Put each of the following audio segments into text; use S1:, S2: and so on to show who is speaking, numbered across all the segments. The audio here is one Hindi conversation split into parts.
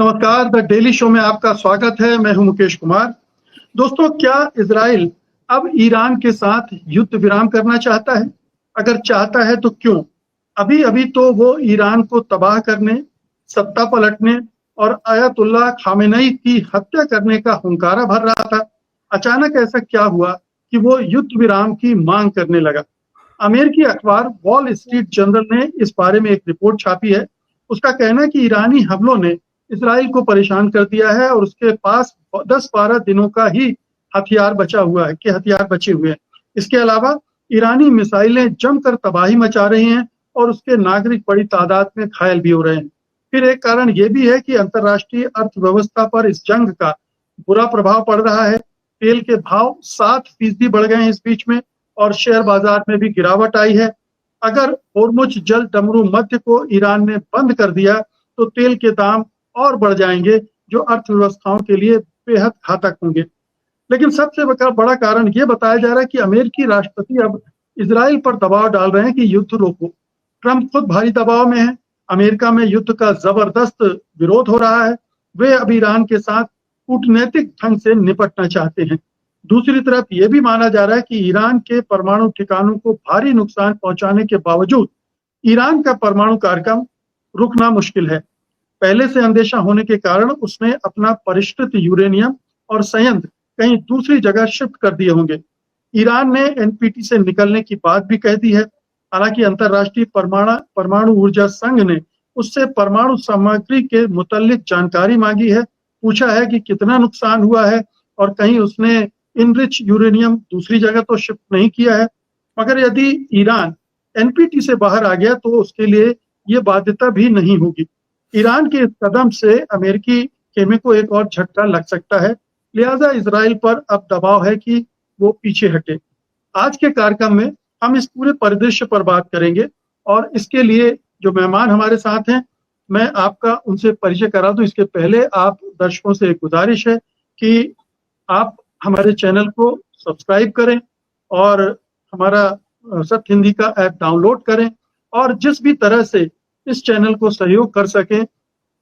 S1: नमस्कार, द डेली शो में आपका स्वागत है। मैं हूं मुकेश कुमार। दोस्तों, क्या इजराइल अब ईरान के साथ युद्ध विराम करना चाहता है? अगर चाहता है तो क्यों? अभी अभी तो वो ईरान को तबाह करने, सत्ता पलटने और आयतुल्लाह खामेनेई की हत्या करने का हुंकारा भर रहा था। अचानक ऐसा क्या हुआ कि वो युद्ध विराम की मांग करने लगा? अमेरिकी अखबार वॉल स्ट्रीट जर्नल ने इस बारे में एक रिपोर्ट छापी है। उसका कहना है कि ईरानी हमलों ने इसराइल को परेशान कर दिया है और उसके पास 10-12 दिनों का ही हथियार बचे हुए हैं। इसके अलावा ईरानी मिसाइलें जमकर तबाही मचा रही हैं और उसके नागरिक बड़ी तादाद में घायल भी हो रहे हैं। फिर एक कारण ये भी है कि अंतर्राष्ट्रीय अर्थव्यवस्था पर इस जंग का बुरा प्रभाव पड़ रहा है। तेल के भाव 7% बढ़ गए हैं इस बीच में और शेयर बाजार में भी गिरावट आई है। अगर होर्मुज जल डमरू मध्य को ईरान ने बंद कर दिया तो तेल के दाम और बढ़ जाएंगे, जो अर्थव्यवस्थाओं के लिए बेहद घातक होंगे। लेकिन सबसे बड़ा कारण ये बताया जा रहा है कि अमेरिकी राष्ट्रपति अब इजराइल पर दबाव डाल रहे हैं कि युद्ध रोको। ट्रंप खुद भारी दबाव में है। अमेरिका में युद्ध का जबरदस्त विरोध हो रहा है। वे अब ईरान के साथ कूटनैतिक ढंग से निपटना चाहते हैं। दूसरी तरफ ये भी माना जा रहा है कि ईरान के परमाणु ठिकानों को भारी नुकसान पहुंचाने के बावजूद ईरान का परमाणु कार्यक्रम रुकना मुश्किल है। पहले से अंदेशा होने के कारण उसने अपना परिष्कृत यूरेनियम और संयंत्र कहीं दूसरी जगह शिफ्ट कर दिए होंगे। ईरान ने एनपीटी से निकलने की बात भी कह दी है। हालांकि अंतर्राष्ट्रीय परमाणु ऊर्जा संघ ने उससे परमाणु सामग्री के मुतालिक जानकारी मांगी है, पूछा है कि कितना नुकसान हुआ है और कहीं उसने इनरिच यूरेनियम दूसरी जगह तो शिफ्ट नहीं किया है। मगर यदि ईरान एनपीटी से बाहर आ गया तो उसके लिए ये बाध्यता भी नहीं होगी। ईरान के इस कदम से अमेरिकी खेमे को एक और झटका लग सकता है। लिहाजा इजराइल पर अब दबाव है कि वो पीछे हटे। आज के कार्यक्रम में हम इस पूरे परिदृश्य पर बात करेंगे और इसके लिए जो मेहमान हमारे साथ हैं, मैं आपका उनसे परिचय करा दूं। इसके पहले आप दर्शकों से एक गुजारिश है कि आप हमारे चैनल को सब्सक्राइब करें और हमारा सत्य हिंदी का ऐप डाउनलोड करें और जिस भी तरह से इस चैनल को सहयोग कर सकें,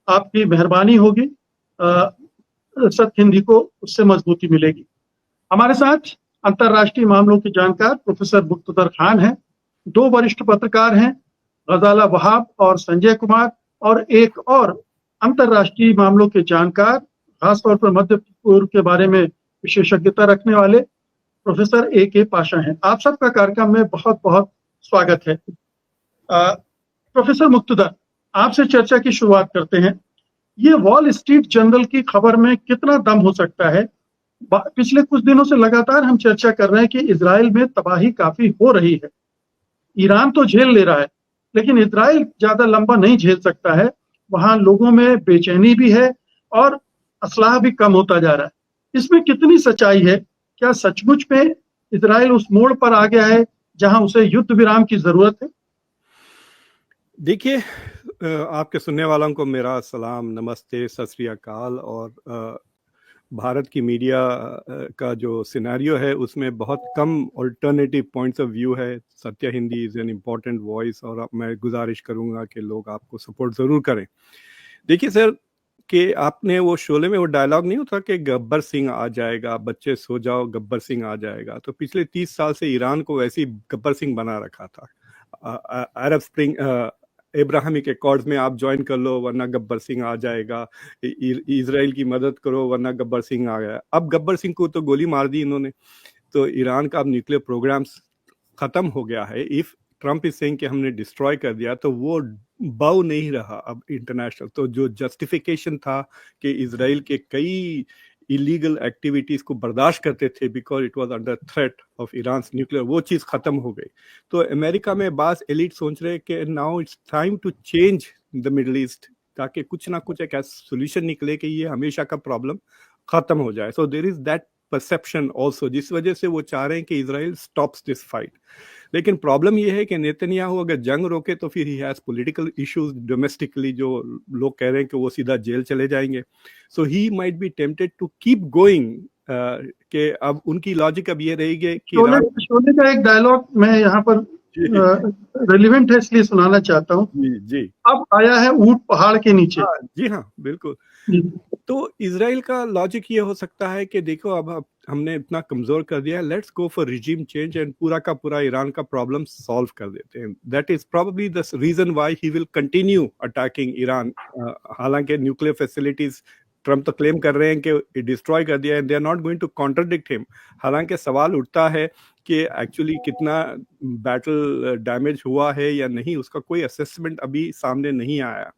S1: आपकी मेहरबानी होगी। सत्य हिंदी को उससे मजबूती मिलेगी। हमारे साथ अंतर्राष्ट्रीय मामलों के जानकार प्रोफेसर मुक्तदर खान हैं, दो वरिष्ठ पत्रकार हैं, गजाला वहाब और संजय कुमार, और एक और अंतर्राष्ट्रीय मामलों के जानकार, खासतौर पर मध्य पूर्व के बारे में विशेषज्ञता रखने वाले प्रोफेसर ए.के. पाशा हैं। आप सबका कार्यक्रम में बहुत बहुत स्वागत है। प्रोफेसर मुक्तदर, आपसे चर्चा की शुरुआत करते हैं। ये वॉल स्ट्रीट जर्नल की खबर में कितना दम हो सकता है? पिछले कुछ दिनों से लगातार हम चर्चा कर रहे हैं कि इजराइल में तबाही काफी हो रही है। ईरान तो झेल ले रहा है, लेकिन इजराइल ज्यादा लंबा नहीं झेल सकता है। वहां लोगों में बेचैनी भी है और असलाह भी कम होता जा रहा है। इसमें कितनी सच्चाई है? क्या सचमुच में इजराइल उस मोड़ पर आ गया है जहां उसे युद्ध विराम की जरूरत है?
S2: देखिए, आपके सुनने वालों को मेरा सलाम, नमस्ते, सत श्री अकाल। और भारत की मीडिया का जो सिनेरियो है उसमें बहुत कम अल्टरनेटिव पॉइंट्स ऑफ व्यू है। सत्य Hindi is an important voice और मैं गुजारिश करूंगा कि लोग आपको सपोर्ट ज़रूर करें। देखिए सर, कि आपने वो शोले में वो डायलॉग नहीं होता कि गब्बर सिंह आ जाएगा, बच्चे सो जाओ, गब्बर सिंह आ जाएगा। तो पिछले 30 साल से ईरान को वैसे ही गब्बर सिंह बना रखा था। अरब स्प्रिंग, इब्राहिमिक एकॉर्ड्स में आप ज्वाइन कर लो वरना गब्बर सिंह आ जाएगा, इजराइल की मदद करो वरना गब्बर सिंह आ गया। अब गब्बर सिंह को तो गोली मार दी इन्होंने, तो ईरान का अब न्यूक्लियर प्रोग्राम्स खत्म हो गया है। इफ ट्रंप इज सेइंग कि हमने डिस्ट्रॉय कर दिया तो वो बाउ नहीं रहा अब इंटरनेशनल। तो जो जस्टिफिकेशन था कि इजराइल के कई इलीगल एक्टिविटीज को बर्दाश्त करते थे because it was under threat of Iran nuclear, वो चीज़ खत्म हो गई। तो अमेरिका में बास एलिट सोच रहे कि now it's time to change the Middle East, ताकि कुछ ना कुछ एक ऐसा सोल्यूशन निकले कि ये हमेशा का प्रॉब्लम खत्म हो जाए। So there is that perception also, जिस वजह से वो चाह रहे हैं कि इजराइल स्टॉप्स दिस फाइट। लेकिन प्रॉब्लम ये है कि नेतन्याहू अगर जंग रोके तो फिर ही हैज पॉलिटिकल इश्यूज डोमेस्टिकली, जो लोग कह रहे हैं कि वो सीधा जेल चले जाएंगे। So he might be tempted to keep going, कि अब उनकी लॉजिक अब ये रहेगी कि
S1: शोले का एक डायलॉग मैं यहाँ पर रेलिवेंट है इसलिए सुनाना चाहता हूँ।
S2: जी।
S1: अब आया है ऊंट पहाड़ के नीचे।
S2: जी हाँ, बिल्कुल।
S1: जी
S2: तो इज़राइल का लॉजिक ये हो सकता है कि देखो अब हमने इतना कमज़ोर कर दिया है, let's go for regime change and पूरा का पूरा ईरान का प्रॉब्लम सॉल्व कर देते हैं। That is probably the reason why he will continue attacking Iran. हालांकि न्यूक्लियर फैसिलिटीज़ ट्रम्प तो क्लेम कर रहे हैं कि डिस्ट्रॉय कर दिया है, they are not going to contradict him. हालांकि सवाल उठता है कि एक्चुअली कितना बैटल डैमेज हुआ है या नहीं, उसका कोई असेसमेंट अभी सामने नहीं आया।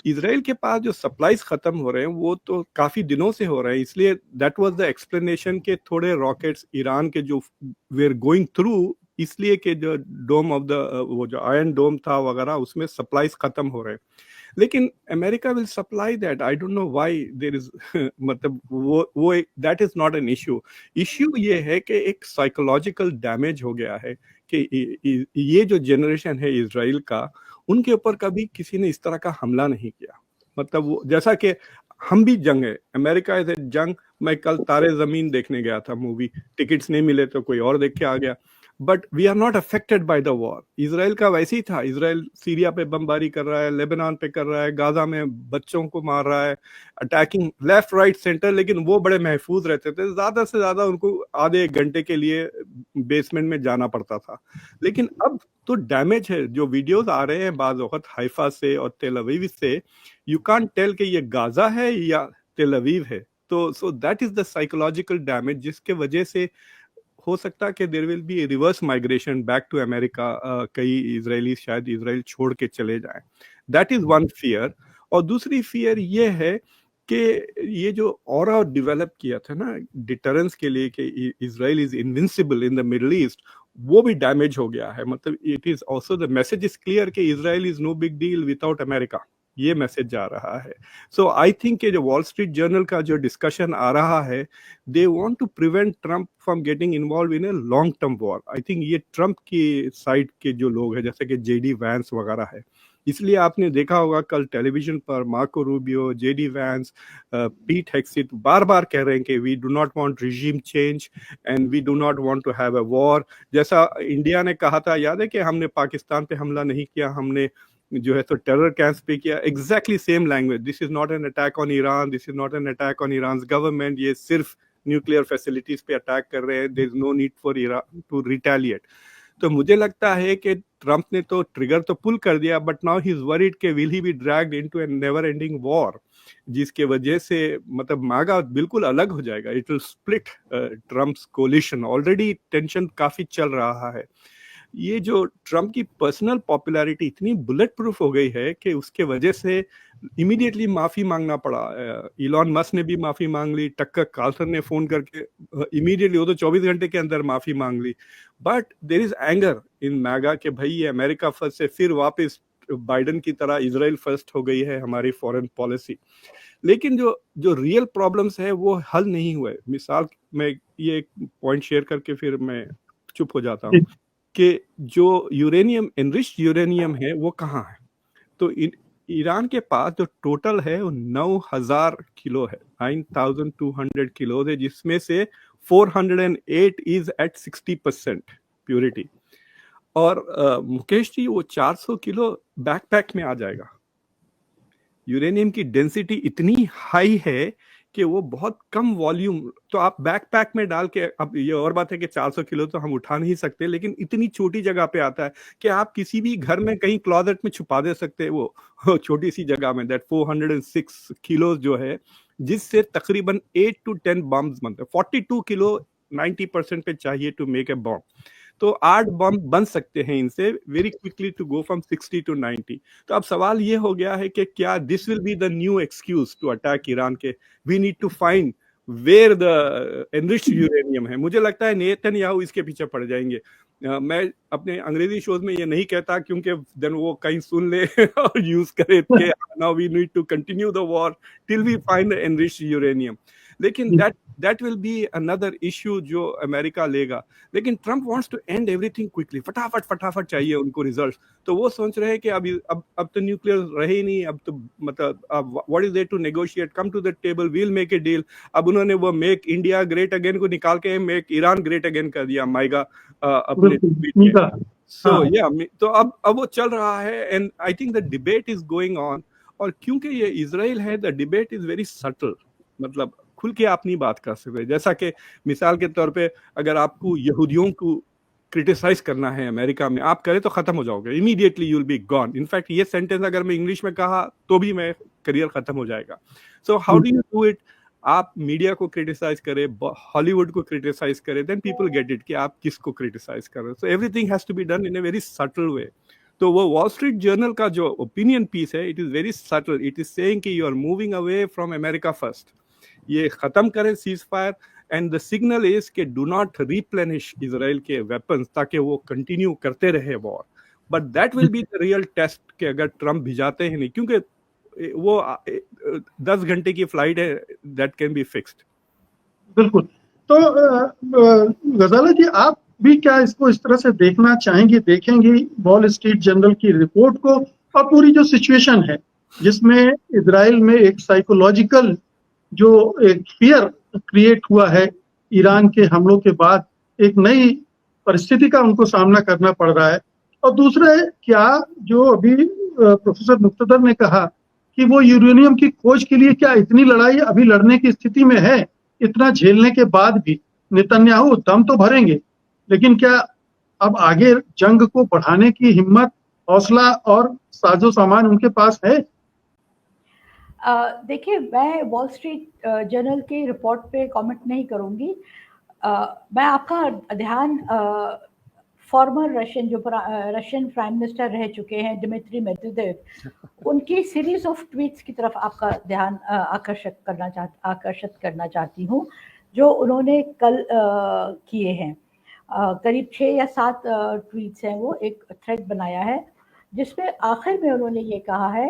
S2: इजराइल के पास जो सप्लाईज खत्म हो रहे हैं वो तो काफी दिनों से हो रहे हैं, इसलिए दैट वाज द एक्सप्लेनेशन के थोड़े रॉकेट्स ईरान के जो वेर गोइंग थ्रू, इसलिए कि जो डोम ऑफ द वो जो आयरन डोम था वगैरह उसमें सप्लाईज खत्म हो रहे हैं। लेकिन America will supply that, I don't know why there is मतलब वो that is not an issue. Issue ये है कि एक साइकोलॉजिकल डैमेज हो गया है कि ये जो जनरेशन है इजराइल का, उनके ऊपर कभी किसी ने इस तरह का हमला नहीं किया। मतलब वो जैसा कि हम भी जंग है, अमेरिका इज ए जंग। मैं कल तारे जमीन देखने गया था मूवी, टिकट्स नहीं मिले तो कोई और देख के आ गया, but we are not affected by the war. Israel का वैसे ही था, इजराइल सीरिया पे बमबारी कर रहा है, लेबनान पे कर रहा है, गाजा में बच्चों को मार रहा है, अटैकिंग लेफ्ट राइट सेंटर, लेकिन वो बड़े महफूज रहते थे। ज्यादा से ज्यादा उनको आधे एक घंटे के लिए बेसमेंट में जाना पड़ता था। लेकिन अब तो डैमेज है, जो वीडियोस आ रहे हैं बाज वक्त हाइफा से और तेल अवीव से, यू कांट टेल कि ये गाजा है या तेल अवीव है। तो so that is the psychological damage, जिसके वजह से हो सकता है कि there will be reverse migration back to America. कई इजरायली शायद इजराइल छोड़ के चले जाएं, दैट इज वन फियर। और दूसरी फियर ये है कि ये जो ऑरा डेवलप किया था ना डिटरेंस के लिए कि Israel is invincible in the Middle East, वो भी डैमेज हो गया है। मतलब it is also the message is clear कि Israel is no big deal without America, ये मैसेज जा रहा है। सो आई थिंक कि जो वॉल स्ट्रीट जर्नल का जो डिस्कशन आ रहा है, they want to prevent Trump from getting involve in a long term war. I think ये ट्रम्प की साइड के जो लोग हैं, जैसे कि जेडी वैंस वगैरह है, इसलिए आपने देखा होगा कल टेलीविजन पर मार्को रूबियो, जेडी वैंस, पीट हेक्सिट बार बार कह रहे हैं कि we do not want regime change and we do not want to have a war. जैसा इंडिया ने कहा था, याद है कि हमने पाकिस्तान पे हमला नहीं किया, हमने जो है तो टेरर कैंप्स पे किया। Exactly same language, this is not an attack on Iran, this is not an attack on Iran government, ये सिर्फ न्यूक्लियर फैसिलिटीज पे अटैक कर रहे हैं, there is no need for Iran to retaliate. तो मुझे लगता है कि ट्रम्प ने तो ट्रिगर तो पुल कर दिया, but now he is worried के will he be dragged into a never ending war, जिसके वजह से मतलब मागा बिल्कुल अलग हो जाएगा। It will split Trump's coalition. Already tension काफी चल रहा है। ये जो ट्रम्प की पर्सनल पॉपुलैरिटी इतनी बुलेट प्रूफ हो गई है कि उसके वजह से इमीडिएटली माफी मांगना पड़ा। इलॉन मस्क ने भी माफी मांग ली, टक्कर कार्लसन ने फोन करके इमीडिएटली, वो तो 24 घंटे के अंदर माफी मांग ली। But there is anger in MAGA कि भाई ये अमेरिका फर्स्ट से फिर वापस बाइडन की तरह इजराइल फर्स्ट हो गई है हमारी फॉरेन पॉलिसी। लेकिन जो जो रियल प्रॉब्लम्स है वो हल नहीं हुए। मिसाल मैं ये पॉइंट शेयर करके फिर मैं चुप हो जाता हूँ कि जो यूरेनियम, एनरिच्ड यूरेनियम है वो कहाँ है। तो ईरान के पास जो टोटल है वो 9,000 किलो है, 9,200 किलो है, जिसमें से 408 इज एट 60% प्योरिटी। और मुकेश जी, वो 400 किलो बैकपैक में आ जाएगा। यूरेनियम की डेंसिटी इतनी हाई है कि वो बहुत कम वॉल्यूम, तो आप बैकपैक में डाल के, अब ये और बात है कि 400 किलो तो हम उठा नहीं सकते, लेकिन इतनी छोटी जगह पे आता है कि आप किसी भी घर में कहीं क्लोजेट में छुपा दे सकते हैं वो छोटी सी जगह में। दैट 406 किलो जो है, जिससे तकरीबन 8 to 10 बम्स बनते हैं। 42 किलो 90% पे चाहिए टू मेक ए बॉम्ब, तो 8 बम बन सकते हैं इनसे very quickly to go from 60 to 90। तो अब सवाल ये हो गया है कि क्या this will be the new excuse to attack Iran के, we need to find where the enriched uranium है। मुझे लगता है नेतन्याहू इसके पीछे पड़ जाएंगे। मैं अपने अंग्रेजी शोज में ये नहीं कहता क्योंकि देन वो कहीं सुन ले और यूज करे कि now we need to continue the war till we find the enriched uranium. लेकिन that will be another issue जो अमेरिका लेगा। लेकिन Trump wants to end everything quickly, फटाफट चाहिए उनको रिजल्ट। तो वो सोच रहे हैं कि अब तो न्यूक्लियर रहे ही नहीं, अब तो मतलब what is there to negotiate, come to the table, we'll make a deal. अब उन्होंने वो मेक इंडिया ग्रेट अगेन को निकाल के मेक ईरान ग्रेट अगेन कर दिया, माइगा अपने ट्वीट में। सो या तो अब वो चल रहा है, and I think the debate is going on और क्योंकि ये इजराइल है, the debate is very subtle, मतलब खुल के आप नहीं बात कर सकते। जैसा कि मिसाल के तौर पे अगर आपको यहूदियों को क्रिटिसाइज करना है अमेरिका में, आप करें तो खत्म हो जाओगे, immediately you will be gone. In fact ये सेंटेंस अगर मैं इंग्लिश में कहा तो भी मैं करियर खत्म हो जाएगा। So how do you do it? आप मीडिया को क्रिटिसाइज करें, हॉलीवुड को क्रिटिसाइज करें, देन पीपल गेट इट कि आप किसको क्रिटिसाइज कर रहे हो। So everything has to be done in a very subtle way. तो वो वॉल स्ट्रीट जर्नल का जो ओपिनियन पीस है, it is very subtle. It is saying कि you are moving away from America first, ये खत्म करें cease fire, and the signal is कि डू नॉट रिप्लेनिश इजराइल के वेपन्स ताकि वो कंटिन्यू करते रहे war. But that will be the real test कि अगर ट्रम्प भिजाते हैं नहीं, क्योंकि वो 10 घंटे की फ्लाइट है, दैट कैन बी फिक्स्ड।
S1: बिल्कुल। तो गजाला जी, आप भी क्या इसको इस तरह से देखना चाहेंगे, देखेंगे वॉल स्ट्रीट जर्नल की रिपोर्ट को और पूरी जो सिचुएशन है जिसमें इजराइल में एक साइकोलॉजिकल जो एक फियर क्रिएट हुआ है ईरान के हमलों के बाद, एक नई परिस्थिति का उनको सामना करना पड़ रहा है। और दूसरा है क्या जो अभी प्रोफेसर मुक्तदर ने कहा कि वो यूरेनियम की खोज के लिए क्या इतनी लड़ाई अभी लड़ने की स्थिति में है? इतना झेलने के बाद भी नेतन्याहू दम तो भरेंगे, लेकिन क्या अब आगे जंग को बढ़ाने की हिम्मत, हौसला और साजो सामान उनके पास है?
S3: देखिए, मैं वॉल स्ट्रीट जर्नल की रिपोर्ट पे कमेंट नहीं करूंगी। मैं आपका ध्यान फॉर्मर रशियन प्राइम मिनिस्टर रह चुके हैं डिमित्री मेदवेदेव, उनकी सीरीज ऑफ ट्वीट्स की तरफ आपका ध्यान आकर्षित करना चाहती हूँ, जो उन्होंने कल किए हैं। करीब 6 या 7 ट्वीट्स हैं, वो एक थ्रेड बनाया है जिसमें आखिर में उन्होंने ये कहा है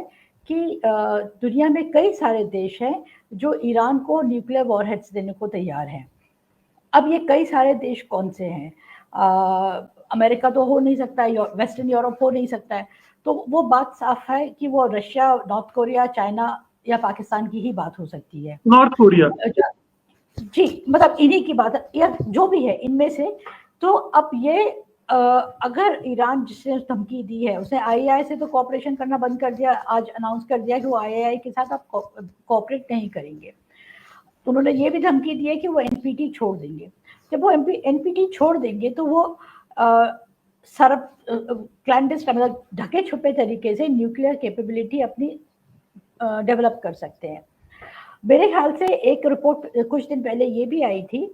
S3: कि दुनिया में कई सारे देश हैं जो ईरान को न्यूक्लियर वॉरहेड्स देने को तैयार हैं। अब ये कई सारे देश कौन से हैं? अमेरिका तो हो नहीं सकता है, वेस्टर्न यूरोप हो नहीं सकता है, तो वो बात साफ है कि वो रशिया, नॉर्थ कोरिया, चाइना या पाकिस्तान की ही बात हो सकती है।
S1: नॉर्थ कोरिया
S3: जी, मतलब इन्हीं की बात है या जो भी है इनमें से। तो अब ये अगर ईरान जिसने धमकी दी है उसने आईएआई से तो कोऑपरेशन करना बंद कर दिया, आज अनाउंस कर दिया कि वो आईएआई के साथ अब कोऑपरेट नहीं करेंगे। उन्होंने ये भी धमकी दी है कि वो एनपीटी छोड़ देंगे। जब वो एनपीटी छोड़ देंगे तो वो क्लैंडस्टाइन, मतलब ढके छुपे तरीके से न्यूक्लियर कैपेबिलिटी अपनी डेवलप कर सकते हैं। मेरे ख्याल से एक रिपोर्ट कुछ दिन पहले ये भी आई थी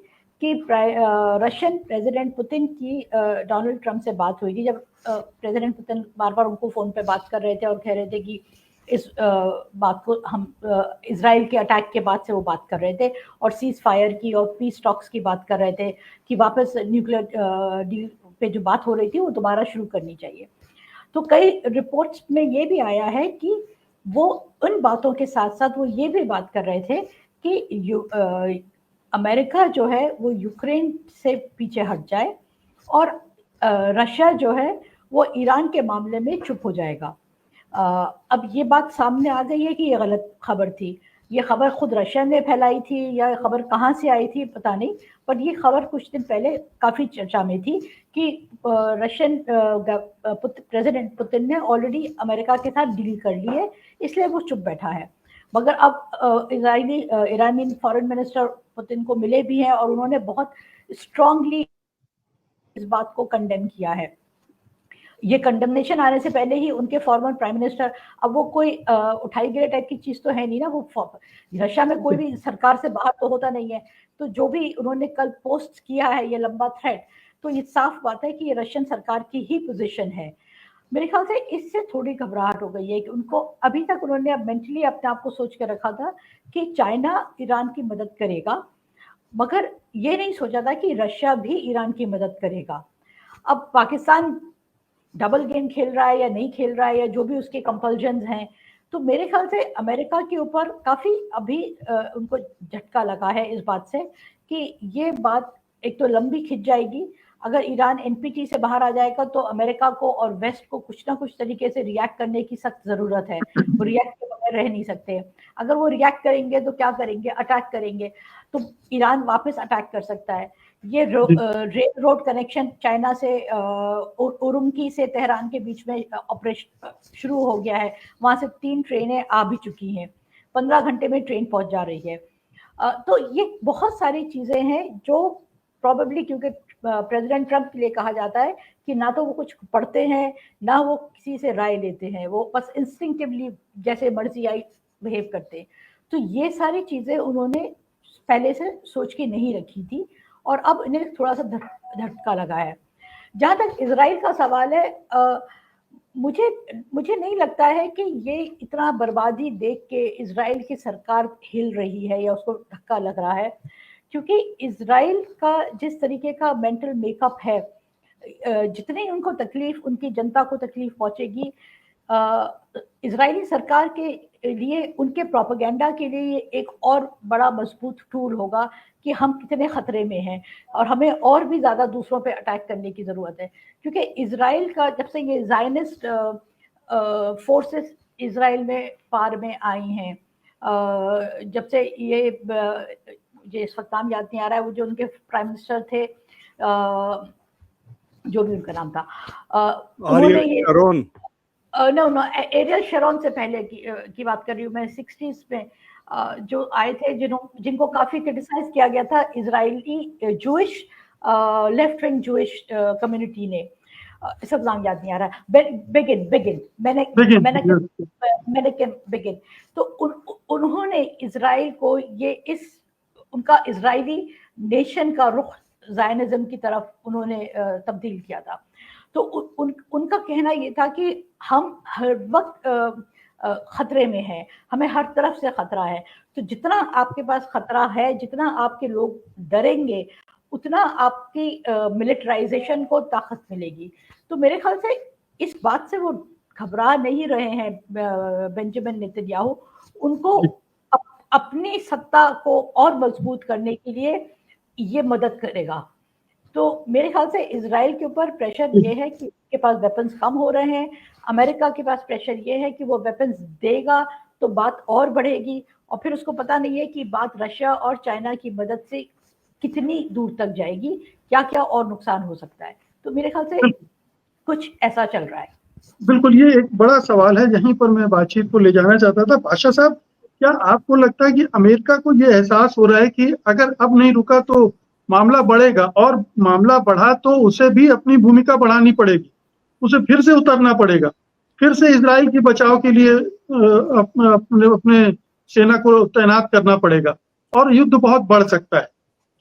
S3: कि रशियन प्रेसिडेंट पुतिन की डोनाल्ड ट्रंप से बात हुई थी, जब प्रेसिडेंट पुतिन बार बार उनको फ़ोन पे बात कर रहे थे और कह रहे थे कि इस बात को हम इजराइल के अटैक के बाद से वो बात कर रहे थे और सीज फायर की और पीस टॉक्स की बात कर रहे थे कि वापस न्यूक्लियर डील पे जो बात हो रही थी वो दोबारा शुरू करनी चाहिए। तो कई रिपोर्ट्स में ये भी आया है कि वो उन बातों के साथ साथ वो ये भी बात कर रहे थे कि अमेरिका जो है वो यूक्रेन से पीछे हट जाए और रशिया जो है वो ईरान के मामले में चुप हो जाएगा। अब ये बात सामने आ गई है कि ये गलत खबर थी। ये खबर खुद रशिया ने फैलाई थी या खबर कहाँ से आई थी पता नहीं, पर ये खबर कुछ दिन पहले काफ़ी चर्चा में थी कि रशियन प्रेसिडेंट पुतिन ने ऑलरेडी अमेरिका के साथ डील कर ली है, इसलिए वो चुप बैठा है। मगर अब ईरानी फॉरेन मिनिस्टर पुतिन को मिले भी हैं और उन्होंने बहुत स्ट्रांगली इस बात को कंडेम किया है। ये कंडेमनेशन आने से पहले ही उनके फॉर्मर प्राइम मिनिस्टर, अब वो कोई उठाई गिरे टाइप की चीज़ तो है नहीं ना, वो रशिया में कोई भी सरकार से बाहर तो होता नहीं है, तो जो भी उन्होंने कल पोस्ट किया है ये लंबा थ्रेड, तो ये साफ बात है कि ये रशियन सरकार की ही पोजीशन है। मेरे ख्याल से इससे थोड़ी घबराहट हो गई है कि उनको अभी तक उन्होंने अब मेंटली अपने आप को सोच के रखा था कि चाइना ईरान की मदद करेगा, मगर ये नहीं सोचा था कि रशिया भी ईरान की मदद करेगा। अब पाकिस्तान डबल गेम खेल रहा है या नहीं खेल रहा है या जो भी उसके कंपल्जन्स हैं, तो मेरे ख्याल से अमेरिका के ऊपर काफ़ी अभी उनको झटका लगा है इस बात से कि ये बात एक तो लंबी खिंच जाएगी। अगर ईरान एनपीटी से बाहर आ जाएगा तो अमेरिका को और वेस्ट को कुछ ना कुछ तरीके से रिएक्ट करने की सख्त ज़रूरत है। वो रिएक्ट के बगैर रह नहीं सकते। अगर वो रिएक्ट करेंगे तो क्या करेंगे? अटैक करेंगे। तो ईरान वापस अटैक कर सकता है। ये रोड कनेक्शन चाइना से उरुमकी से तेहरान के बीच में ऑपरेशन शुरू हो गया है, वहां से 3 ट्रेनें आ भी चुकी हैं, 15 घंटे में ट्रेन पहुंच जा रही है। तो ये बहुत सारी चीजें हैं जो प्रॉबेबली, क्योंकि प्रेसिडेंट ट्रंप के लिए कहा जाता है कि ना तो वो कुछ पढ़ते हैं, ना वो किसी से राय लेते हैं, वो बस इंस्टिंक्टिवली जैसे मर्जी आई बिहेव करते हैं। तो ये सारी चीजें उन्होंने पहले से सोच के नहीं रखी थी और अब इन्हें थोड़ा सा झटका लगा है। जहां तक इजराइल का सवाल है, मुझे नहीं लगता है कि ये इतना बर्बादी देख के इजराइल की सरकार हिल रही है या उसको धक्का लग रहा है, क्योंकि इजराइल का जिस तरीके का मेंटल मेकअप है, जितनी उनको तकलीफ, उनकी जनता को तकलीफ पहुंचेगी, इजरायली सरकार के लिए, उनके प्रोपेगेंडा के लिए एक और बड़ा मजबूत टूल होगा कि हम कितने खतरे में हैं और हमें और भी ज्यादा दूसरों पे अटैक करने की जरूरत है। क्योंकि इजराइल का जब से ये जायनिस्ट फोर्सेस इजराइल में पार में आई हैं, जब से ये इस वक्त नाम याद नहीं आ रहा है, वो जो उनके प्राइम मिनिस्टर थे, जो भी उनका नाम था, उन्होंने ये नो एरियल शरोन से पहले की बात कर रही हूँ मैं, 60s में जो आए थे, जिनको काफी क्रिटिसाइज किया गया था Israeli Jewish left wing Jewish community ने, सब नाम याद नहीं आ रहा, बिगिन। तो उन्होंने इजराइल को ये उनका इजरायली नेशन का रुख ज़ायनिज़्म की तरफ उन्होंने तब्दील किया था। तो उनका कहना ये था कि हम हर वक्त खतरे में हैं, हमें हर तरफ से खतरा है। तो जितना आपके पास खतरा है, जितना आपके लोग डरेंगे, उतना आपकी मिलिटराइजेशन को ताकत मिलेगी। तो मेरे ख्याल से इस बात से वो घबरा नहीं रहे हैं बेंजामिन नेतन्याहू। उनको अपनी सत्ता को और मजबूत करने के लिए ये मदद करेगा। तो मेरे ख्याल से इजराइल के ऊपर प्रेशर ये है कि उसके पास वेपन्स कम हो रहे हैं, अमेरिका के पास प्रेशर ये है कि वो वेपन्स देगा तो बात और बढ़ेगी, और फिर उसको पता नहीं है कि बात रशिया और चाइना की मदद से कितनी दूर तक जाएगी, क्या क्या और नुकसान हो सकता है। तो मेरे ख्याल से कुछ ऐसा चल रहा है।
S1: बिल्कुल, ये एक बड़ा सवाल है, यहीं पर मैं बातचीत को ले जाना चाहता था। बादशाह साहब, क्या आपको लगता है कि अमेरिका को ये एहसास हो रहा है कि अगर अब नहीं रुका तो मामला बढ़ेगा, और मामला बढ़ा तो उसे भी अपनी भूमिका बढ़ानी पड़ेगी, उसे फिर से उतरना पड़ेगा, फिर से इजराइल की बचाव के लिए अपने सेना को तैनात करना पड़ेगा और युद्ध बहुत बढ़ सकता है?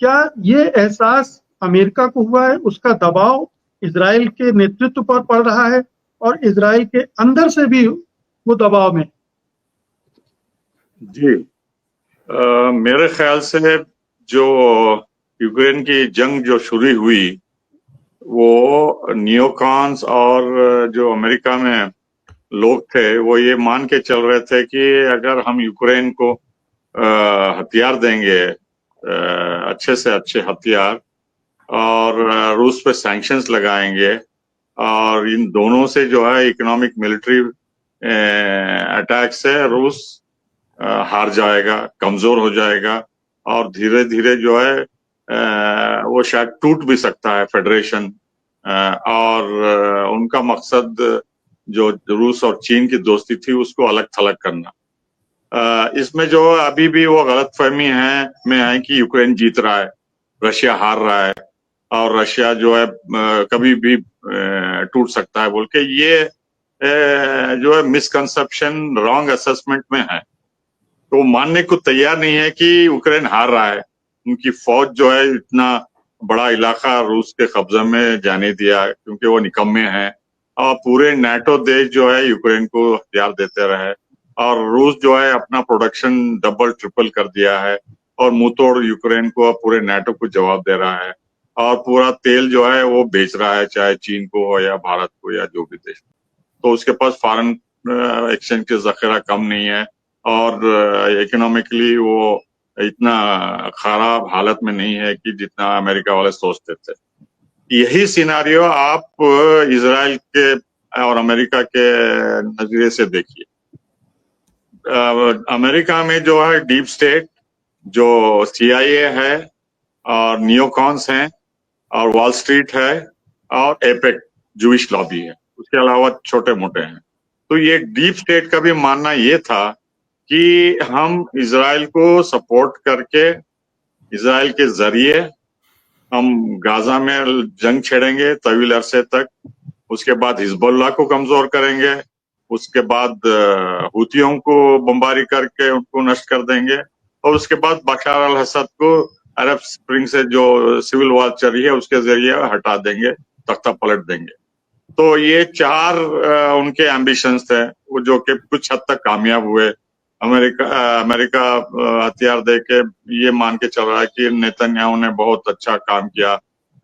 S1: क्या ये एहसास अमेरिका को हुआ है? उसका दबाव इजराइल के नेतृत्व पर पड़ रहा है और इजराइल के अंदर से भी वो दबाव में?
S4: जी, मेरे ख्याल से जो यूक्रेन की जंग जो शुरू हुई, वो नियोकॉन्स और जो अमेरिका में लोग थे, वो ये मान के चल रहे थे कि अगर हम यूक्रेन को हथियार देंगे, अच्छे से अच्छे हथियार, और रूस पे सैंक्शंस लगाएंगे, और इन दोनों से जो है इकोनॉमिक मिलिट्री अटैक से रूस हार जाएगा, कमजोर हो जाएगा, और धीरे धीरे जो है वो शायद टूट भी सकता है फेडरेशन, और उनका मकसद जो रूस और चीन की दोस्ती थी उसको अलग थलग करना। इसमें जो अभी भी वो गलतफहमी है कि यूक्रेन जीत रहा है, रशिया हार रहा है, और रशिया जो है कभी भी टूट सकता है बोल के, ये जो है मिसकंसेप्शन, रॉन्ग असेसमेंट में है। तो मानने को तैयार नहीं है कि यूक्रेन हार रहा है। उनकी फौज जो है इतना बड़ा इलाका रूस के कब्जे में जाने दिया क्योंकि वो निकम्मे हैं, और पूरे नाटो देश जो है यूक्रेन को हथियार देते रहे, और रूस जो है अपना प्रोडक्शन डबल ट्रिपल कर दिया है और मुंहतोड़ यूक्रेन को, पूरे नाटो को जवाब दे रहा है, और पूरा तेल जो है वो बेच रहा है, चाहे चीन को हो या भारत को या जो भी देश। तो उसके पास फॉरेन एक्सचेंज के जखीरा कम नहीं है, और इकोनॉमिकली वो इतना खराब हालत में नहीं है कि जितना अमेरिका वाले सोचते थे। यही सिनारियो आप इजराइल के और अमेरिका के नजरिए से देखिए। अमेरिका में जो है डीप स्टेट जो CIA है और नियोकॉन्स हैं और वॉल स्ट्रीट है और एपेक जूइश लॉबी है, उसके अलावा छोटे मोटे हैं। तो ये डीप स्टेट का भी मानना ये था कि हम इजराइल को सपोर्ट करके, इजराइल के जरिए हम गाजा में जंग छेड़ेंगे तवील अरसे तक, उसके बाद हिजबुल्लाह को कमजोर करेंगे, उसके बाद हुतियों को बमबारी करके उनको नष्ट कर देंगे, और उसके बाद बशर अल असद को अरब स्प्रिंग से जो सिविल वॉर चल रही है उसके जरिए हटा देंगे, तख्ता पलट देंगे। तो ये 4 उनके एम्बिशंस थे, वो जो कि कुछ हद तक कामयाब हुए। अमेरिका हथियार दे के ये मान के चल रहा है कि नेतन्याहू ने बहुत अच्छा काम किया,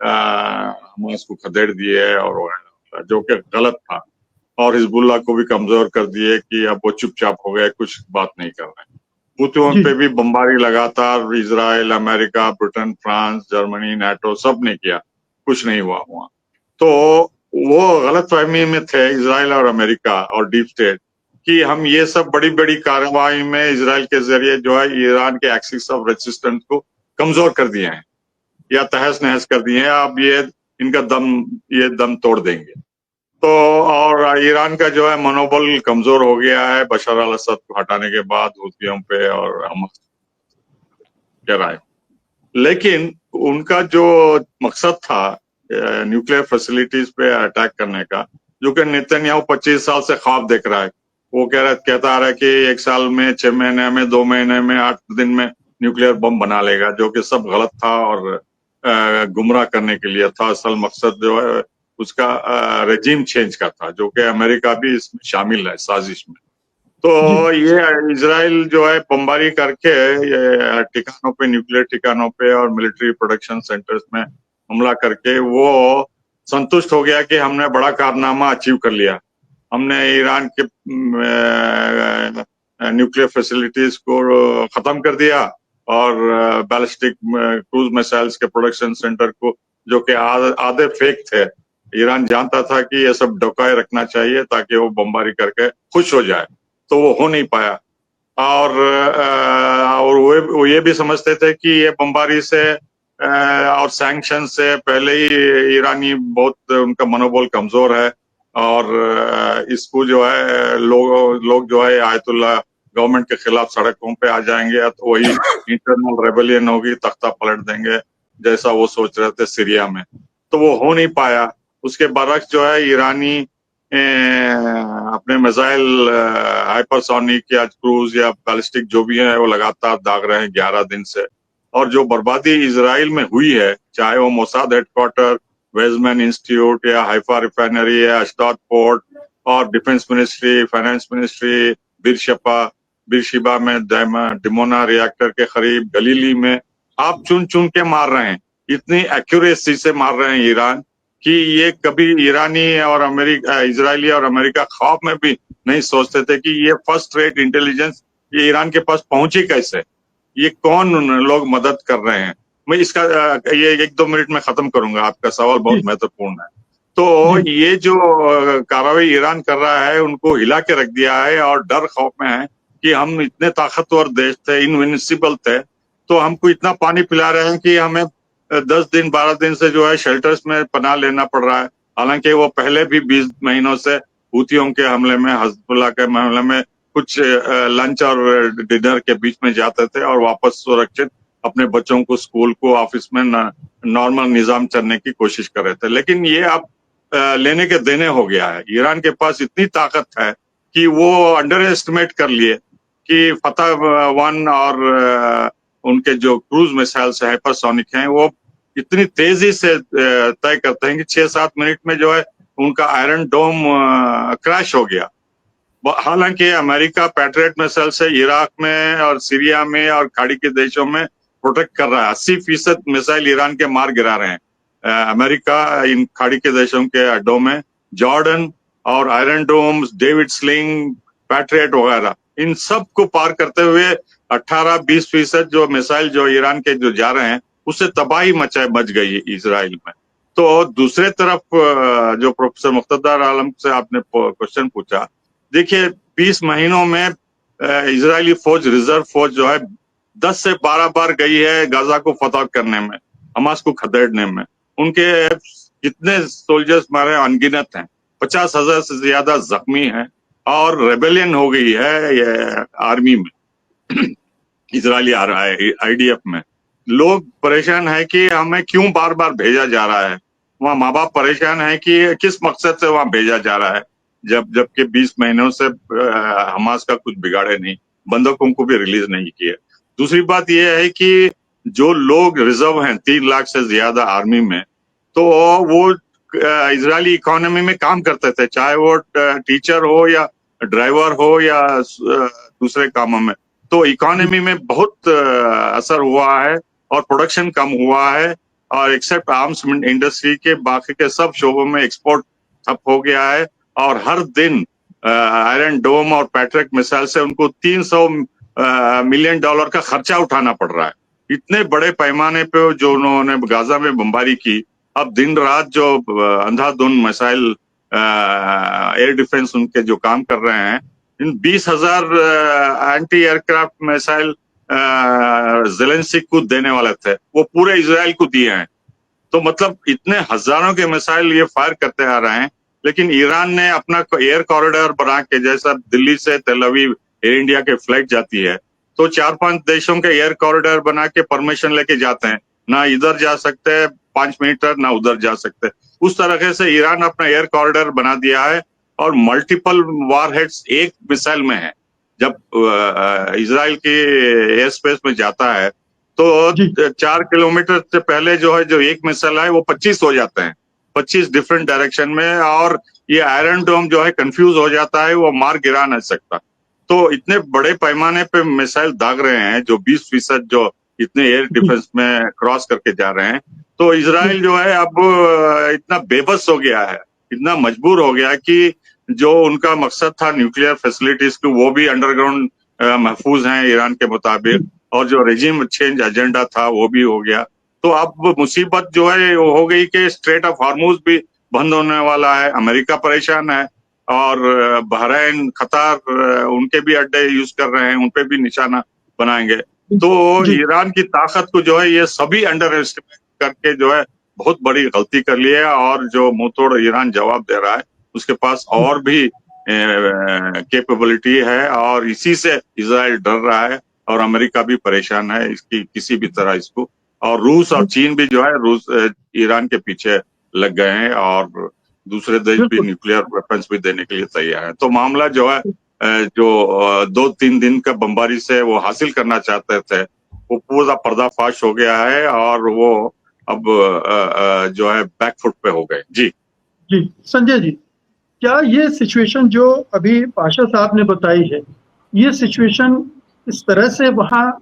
S4: हमास को खदेड़ दिए और वगैरह, जो कि गलत था, और हिजबुल्लाह को भी कमजोर कर दिए कि अब वो चुपचाप हो गए, कुछ बात नहीं कर रहे। हुतियों पे भी बमबारी लगातार Israel, America, Britain, France, Germany, NATO सब ने किया, कुछ नहीं हुआ वहां। तो वो गलतफहमी में थे इजराइल और अमेरिका और डीप स्टेट कि हम ये सब बड़ी बड़ी कार्रवाई में इजराइल के जरिए जो है ईरान के एक्सिस ऑफ रेजिस्टेंस को कमजोर कर दिए हैं या तहस नहस कर दिए हैं। अब ये इनका दम तोड़ देंगे। तो और ईरान का जो है मनोबल कमजोर हो गया है बशर अल असद को हटाने के बाद हुतियों पे और हमास कह रहा है। लेकिन उनका जो मकसद था न्यूक्लियर फैसिलिटीज पे अटैक करने का, जो कि नेतन्याहू 25 साल से ख्वाब देख रहा है, वो कहता आ रहा है कि 1 साल में, 6 महीने में, 2 महीने में, 8 दिन में न्यूक्लियर बम बना लेगा, जो कि सब गलत था और गुमराह करने के लिए था। असल मकसद जो है उसका रेजिम चेंज का था, जो कि अमेरिका भी इसमें शामिल है साजिश में। तो ये इजराइल जो है बमबारी करके ठिकानों पे, न्यूक्लियर ठिकानों पे और मिलिट्री प्रोडक्शन सेंटर्स में हमला करके वो संतुष्ट हो गया कि हमने बड़ा कारनामा अचीव कर लिया, हमने ईरान के न्यूक्लियर फैसिलिटीज को खत्म कर दिया और बैलिस्टिक क्रूज मिसाइल्स के प्रोडक्शन सेंटर को, जो कि आधे फेक थे, ईरान जानता था कि ये सब डकाए रखना चाहिए ताकि वो बमबारी करके खुश हो जाए, तो वो हो नहीं पाया। और वो ये भी समझते थे कि ये बमबारी से और सैंक्शन से पहले ही ईरानी बहुत उनका मनोबल कमजोर है और इसको जो है लोग जो है आयतुल्ला गवर्नमेंट के खिलाफ सड़कों पे आ जाएंगे, तो वही इंटरनल रेबेलियन होगी, तख्ता पलट देंगे, जैसा वो सोच रहे थे सीरिया में। तो वो हो नहीं पाया। उसके बरक्स जो है ईरानी अपने मिसाइल हाइपरसोनिक या क्रूज या बैलिस्टिक जो भी है वो लगातार दाग रहे हैं 11 दिन से। और जो बर्बादी इजराइल में हुई है, चाहे वो मोसाद हेडक्वार्टर, वेजमैन इंस्टीट्यूट या हाइफा रिफाइनरी या अशदाद पोर्ट और डिफेंस मिनिस्ट्री, फाइनेंस मिनिस्ट्री, बिरशिबा में डिमोना रिएक्टर के करीब, गलीली में, आप चुन चुन के मार रहे हैं, इतनी एक्यूरेसी से मार रहे हैं ईरान कि ये कभी ईरानी और अमेरिका, इजरायली और अमेरिका ख्वाब में भी नहीं सोचते थे कि ये फर्स्ट रेट इंटेलिजेंस ये ईरान के पास पहुंची कैसे, ये कौन लोग मदद कर रहे हैं। मैं इसका ये 1-2 मिनट में खत्म करूंगा, आपका सवाल बहुत महत्वपूर्ण है। तो ये जो कार्रवाई ईरान कर रहा है उनको हिला के रख दिया है और डर खौफ में है कि हम इतने ताकतवर देश थे, इनविंसिबल थे, तो हमको इतना पानी पिला रहे हैं कि हमें 10 दिन 12 दिन से जो है शेल्टर्स में पनाह लेना पड़ रहा है। हालांकि वो पहले भी 20 महीनों से हुतियों के हमले में, हिजबुल्लाह के हमले में कुछ लंच और डिनर के बीच में जाते थे और वापस सुरक्षित अपने बच्चों को स्कूल को, ऑफिस में नॉर्मल निजाम चलने की कोशिश कर रहे थे। लेकिन ये अब लेने के देने हो गया है। ईरान के पास इतनी ताकत है कि वो अंडर एस्टिमेट कर लिए कि फतह 1 और उनके जो क्रूज मिसाइल्स हाइपरसोनिक हैं वो इतनी तेजी से तय करते हैं कि 6-7 मिनट में जो है उनका आयरन डोम क्रैश हो गया। हालांकि अमेरिका पैट्रियट मिसाइल से इराक में और सीरिया में और खाड़ी के देशों में प्रोटेक्ट कर रहा है। 80% मिसाइल ईरान के मार गिरा रहे हैं अमेरिका इन खाड़ी के देशों के अड्डों में। जॉर्डन और Iron Domes, David Sling, Patriot वगैरह, इन सब को पार करते हुए 18-20% जो मिसाइल जो ईरान के जो जा रहे हैं उससे तबाही मच गई है इजराइल में। तो दूसरे तरफ जो प्रोफेसर मुख्तदार आलम से आपने क्वेश्चन पूछा, देखिए 20 महीनों में इजरायली फौज, रिजर्व फौज जो है 10 से 12 बार गई है गाजा को फतह करने में, हमास को खदेड़ने में। उनके कितने सोल्जर्स मारे अनगिनत हैं, 50,000 से ज्यादा जख्मी हैं और रेबेलियन हो गई है ये आर्मी में, इजरायली IDF में। लोग परेशान है कि हमें क्यों बार बार भेजा जा रहा है, वहाँ माँ बाप परेशान है कि किस मकसद से वहाँ भेजा जा रहा है, जबकि 20 महीनों से हमास का कुछ बिगाड़े नहीं, बंधकों को भी रिलीज नहीं किया। दूसरी बात यह है कि जो लोग रिजर्व हैं 3 लाख से ज्यादा आर्मी में, तो वो इजरायली इकोनॉमी में काम करते थे, चाहे वो टीचर हो या ड्राइवर हो या दूसरे कामों में। तो इकोनॉमी में बहुत असर हुआ है और प्रोडक्शन कम हुआ है, और एक्सेप्ट आर्म्स इंडस्ट्री के बाकी के सब शोबों में एक्सपोर्ट ठप हो गया है। और हर दिन आयरन डोम और पैट्रिक मिसाइल से उनको $300 मिलियन का खर्चा उठाना पड़ रहा है। इतने बड़े पैमाने पे जो उन्होंने गाजा में बमबारी की, अब दिन रात जो अंधाधुंध मिसाइल एयर डिफेंस उनके जो काम कर रहे हैं, इन 20,000 एंटी एयरक्राफ्ट मिसाइल ज़ेलेंस्की को देने वाले थे, वो पूरे इजराइल को दिए हैं। तो मतलब इतने हजारों के मिसाइल ये फायर करते आ रहे हैं, लेकिन ईरान ने अपना एयर कॉरिडोर बना के, जैसा दिल्ली से तेल अवीव एयर इंडिया के फ्लाइट जाती है, तो 4-5 देशों के एयर कॉरिडोर बना के परमिशन लेके जाते हैं, ना इधर जा सकते 5 मीटर, ना उधर जा सकते। उस तरह से ईरान अपना एयर कॉरिडोर बना दिया है और मल्टीपल वारहेड्स एक मिसाइल में है। जब इजराइल के एयर स्पेस में जाता है तो 4 किलोमीटर से पहले जो है, जो एक मिसाइल है वो 25 हो जाते हैं, 25 डिफरेंट डायरेक्शन में, और ये आयरन डोम जो है कंफ्यूज हो जाता है, वो मार गिरा नहीं सकता। तो इतने बड़े पैमाने पे मिसाइल दाग रहे हैं, जो 20% जो इतने एयर डिफेंस में क्रॉस करके जा रहे हैं। तो इजराइल जो है अब इतना बेबस हो गया है, इतना मजबूर हो गया कि जो उनका मकसद था न्यूक्लियर फैसिलिटीज की, वो भी अंडरग्राउंड महफूज हैं ईरान के मुताबिक, और जो रेजिम चेंज एजेंडा था वो भी हो गया। तो अब मुसीबत जो है वो हो गई कि स्ट्रेट ऑफ हार्मूज भी बंद होने वाला है, अमेरिका परेशान है, और बहरीन, कतार उनके भी अड्डे यूज कर रहे हैं, उन पे भी निशाना बनाएंगे। तो ईरान की ताकत को जो है ये सभी अंडर एस्टिमेट करके जो है बहुत बड़ी गलती कर ली है, और जो मुंह तोड़ ईरान जवाब दे रहा है, उसके पास और भी कैपेबिलिटी है, और इसी से इजराइल डर रहा है, और अमेरिका भी परेशान है इसकी किसी भी तरह इसको, और रूस और चीन भी जो है ईरान के पीछे लग गए हैं, और दूसरे देश भी न्यूक्लियर वेपन्स भी देने के लिए तैयार है। तो मामला जो है जो 2-3 दिन का बमबारी से वो हासिल करना चाहते थे, वो पूरा पर्दाफाश हो गया है, और वो अब जो है बैकफुट पे हो गए। जी
S1: संजय जी, क्या ये सिचुएशन जो अभी पाशा साहब ने बताई है, ये सिचुएशन इस तरह से वहाँ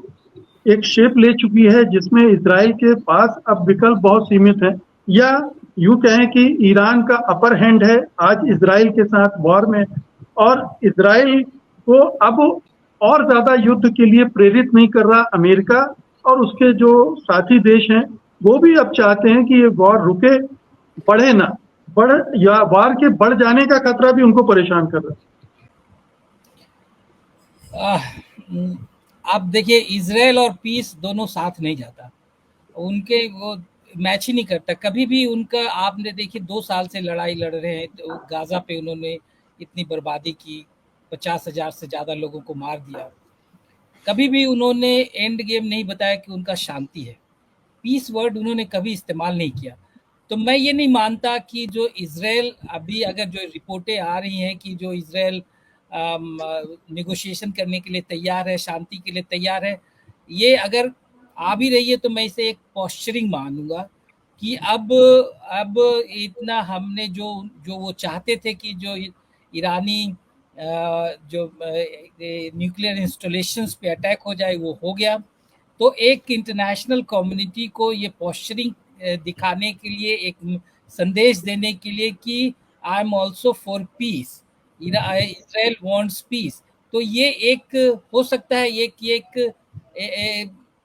S1: एक शेप ले चुकी है जिसमें इजराइल के पास अब विकल्प बहुत सीमित है, या यूं कहें कि ईरान का अपर हैंड है आज इजराइल के साथ वॉर में, और इजराइल को अब और ज्यादा युद्ध के लिए प्रेरित नहीं कर रहा अमेरिका, और उसके जो साथी देश हैं वो भी अब चाहते हैं कि ये वॉर रुके, बढ़े ना, या वार के बढ़ जाने का खतरा भी उनको परेशान कर रहा है।
S5: अब देखिए, इजराइल और पीस दोनों साथ नहीं जाता, उनके वो मैच ही नहीं करता कभी भी उनका। आपने देखिए 2 साल से लड़ाई लड़ रहे हैं, तो गाजा पे उन्होंने इतनी बर्बादी की, 50,000 से ज़्यादा लोगों को मार दिया। कभी भी उन्होंने एंड गेम नहीं बताया कि उनका शांति है, पीस वर्ड उन्होंने कभी इस्तेमाल नहीं किया। तो मैं ये नहीं मानता कि जो इजराइल अभी, अगर जो रिपोर्टें आ रही हैं कि जो इजराइल नेगोशिएशन करने के लिए तैयार है, शांति के लिए तैयार है, ये अगर आ भी रही है तो मैं इसे एक पॉस्चरिंग मानूंगा कि अब इतना हमने जो वो चाहते थे कि जो ईरानी जो न्यूक्लियर इंस्टॉलेशंस पे अटैक हो जाए वो हो गया। तो एक इंटरनेशनल कम्युनिटी को ये पॉस्चरिंग दिखाने के लिए, एक संदेश देने के लिए कि I am also for peace, Israel wants peace, तो ये एक हो सकता है एक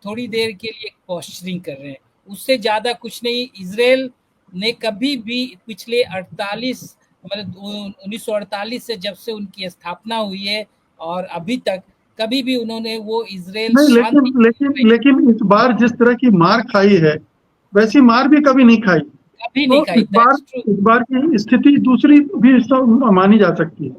S5: थोड़ी देर के लिए पॉस्चरिंग कर रहे हैं, उससे ज़्यादा कुछ नहीं। इजराइल ने कभी भी पिछले 1948 से जब से उनकी स्थापना हुई है और अभी तक कभी भी उन्होंने वो इजराइल
S1: नहीं,
S5: शांति
S1: लेकिन इस बार जिस तरह की मार खाई है वैसी मार भी कभी नहीं खाई।
S5: कभी
S1: तो
S5: नहीं खाई। That's true.
S1: इस बार की स्थिति दूसरी भी मानी जा सकती है।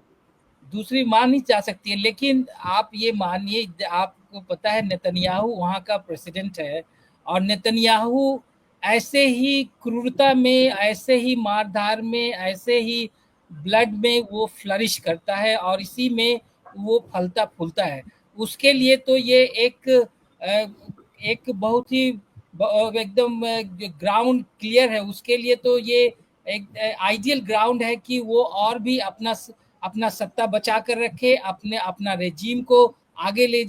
S5: दूसरी मानी जा सकती है, लेकिन आप ये मानिए, आपको पता है नेतन्याहू वहाँ का प्रेसिडेंट है, और नेतन्याहू ऐसे ही क्रूरता में, ऐसे ही मारधार में, ऐसे ही ब्लड में वो फ्लरिश करता है और इसी में वो फलता फूलता है। उसके लिए तो ये एक बहुत ही एकदम ग्राउंड क्लियर है उसके लिए, तो ये एक आइडियल ग्राउंड है कि वो और भी अपना सत्ता बचा कर रखे, अपना रेजीम को आगे ले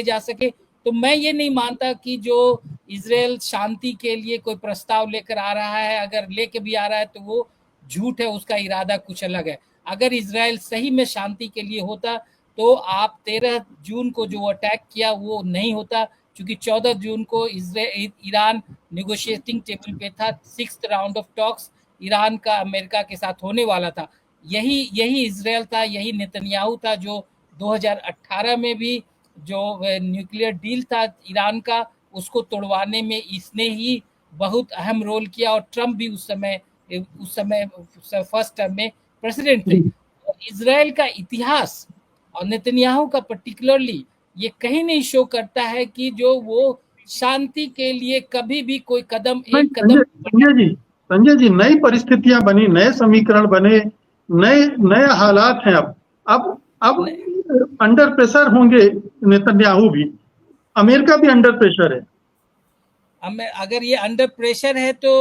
S5: जा सके। तो मैं ये नहीं मानता कि जो इजराइल शांति के लिए कोई प्रस्ताव लेकर आ रहा है, अगर लेके भी आ रहा है तो वो झूठ है, उसका इरादा कुछ अलग है। अगर इजराइल सही में शांति के लिए होता तो आप 13 जून को जो अटैक किया वो नहीं होता, क्योंकि 14 जून को ईरान नेगोशिएटिंग टेबल पे था। 6th round of talks Iran का अमेरिका के साथ होने वाला था। यही इजराइल था, यही नेतन्याहू था जो 2018 में भी जो न्यूक्लियर डील था ईरान का, उसको तोड़वाने में इसने ही बहुत अहम रोल किया। और ट्रम्प भी उस समय फर्स्ट टर्म में प्रेसिडेंट थे। तो इजराइल का इतिहास और नेतन्याहू का पर्टिकुलरली ये कहीं नहीं शो करता है कि जो वो शांति के लिए कभी भी कोई एक कदम
S1: संजय जी, नई परिस्थितियां बनी, नए समीकरण बने, नए हालात हैं। अब अंडर प्रेशर होंगे नेतन्याहू भी, अमेरिका भी अंडर प्रेशर है।
S5: अगर ये अंडर प्रेशर है तो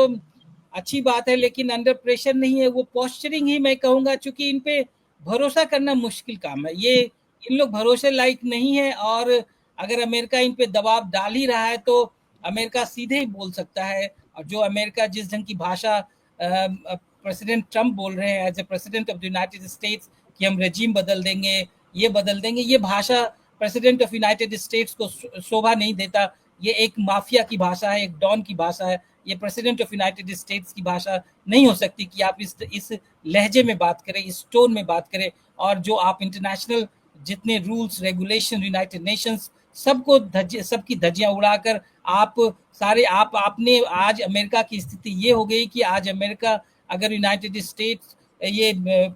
S5: अच्छी बात है, लेकिन अंडर प्रेशर नहीं है, वो पोस्चरिंग ही मैं कहूंगा, क्योंकि इन पे भरोसा करना मुश्किल काम है। ये इन लोग भरोसे लायक नहीं है, और अगर अमेरिका इन पे दबाव डाल ही रहा है तो अमेरिका सीधे ही बोल सकता है। और जो अमेरिका जिस ढंग की भाषा प्रेसिडेंट ट्रम्प बोल रहे हैं as a president of the United States कि हम रेजिम बदल देंगे, ये बदल देंगे, ये भाषा प्रेसिडेंट ऑफ यूनाइटेड स्टेट्स को शोभा नहीं देता। ये एक माफिया की भाषा है, एक डॉन की भाषा है। ये प्रेसिडेंट ऑफ यूनाइटेड स्टेट्स की भाषा नहीं हो सकती कि आप इस लहजे में बात करें, इस टोन में बात करें। और जो आप इंटरनेशनल जितने रूल्स रेगुलेशन यूनाइटेड नेशंस सबकी धज्जियां उड़ाकर आपने आज अमेरिका की स्थिति ये हो गई कि आज अमेरिका अगर यूनाइटेड स्टेट्स ये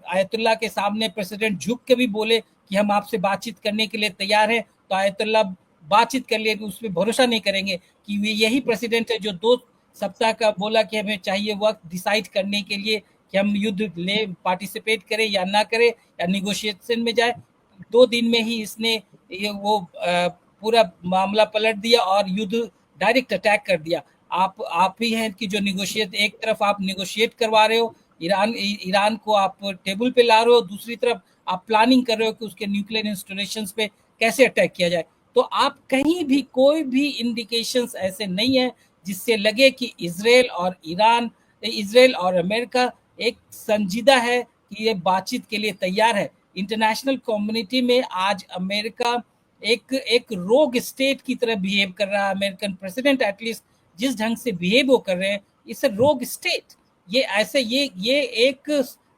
S5: आयतुल्ला के सामने प्रेसिडेंट झुक के भी बोले कि हम आपसे बातचीत करने के लिए तैयार हैं, तो आयतुल्ला बातचीत कर लिए, उस पर भरोसा नहीं करेंगे कि वे यही प्रेसिडेंट है जो 2 सप्ताह का बोला कि हमें चाहिए वक्त डिसाइड करने के लिए कि हम युद्ध पार्टिसिपेट करें या ना करें या निगोशिएशन में जाए। 2 दिन में ही इसने पूरा मामला पलट दिया और युद्ध डायरेक्ट अटैक कर दिया। आप ही हैं कि जो एक तरफ आप निगोशिएट करवा रहे हो, ईरान को आप टेबल पे ला रहे हो, दूसरी तरफ आप प्लानिंग कर रहे हो कि उसके न्यूक्लियर इंस्टॉलेशंस पे कैसे अटैक किया जाए। तो आप कहीं भी कोई भी इंडिकेशंस ऐसे नहीं है जिससे लगे कि इजराइल और अमेरिका एक संजीदा है कि ये बातचीत के लिए तैयार है। इंटरनेशनल कम्युनिटी में आज अमेरिका एक रोग स्टेट की तरह बिहेव कर रहा है। अमेरिकन प्रेसिडेंट एटलीस्ट जिस ढंग से बिहेव वो कर रहे हैं, इट्स अ रोग स्टेट। ये एक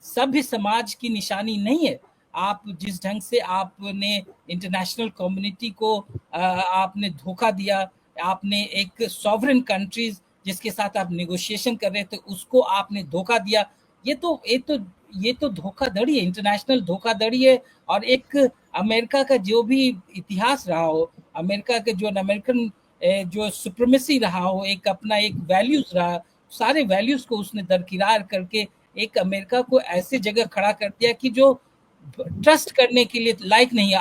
S5: सभ्य समाज की निशानी नहीं है। आप जिस ढंग से आपने इंटरनेशनल कम्युनिटी को आपने धोखा दिया, आपने एक सॉवरेन कंट्रीज जिसके साथ आप नेगोशिएशन कर रहे थे उसको आपने धोखा दिया। ये तो धोखाधड़ी है, इंटरनेशनल धोखाधड़ी है। और एक अमेरिका का जो भी इतिहास रहा हो, अमेरिका के जो अमेरिकन जो सुप्रीमेसी रहा हो, एक अपना एक वैल्यूज रहा, सारे वैल्यूज को उसने दरकिरार करके एक अमेरिका को ऐसे जगह खड़ा कर दिया कि जो ट्रस्ट करने के लिए लायक नहीं है।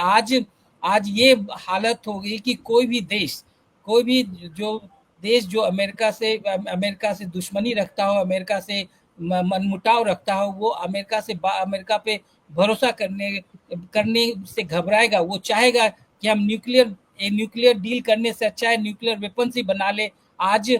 S5: आज ये हालत हो गई कि कोई भी देश जो अमेरिका से दुश्मनी रखता हो, अमेरिका से मनमुटाव रखता हो, वो अमेरिका पे भरोसा करने से घबराएगा। वो चाहेगा कि हम न्यूक्लियर डील करने से अच्छा है न्यूक्लियर वेपन्स ही बना ले। आज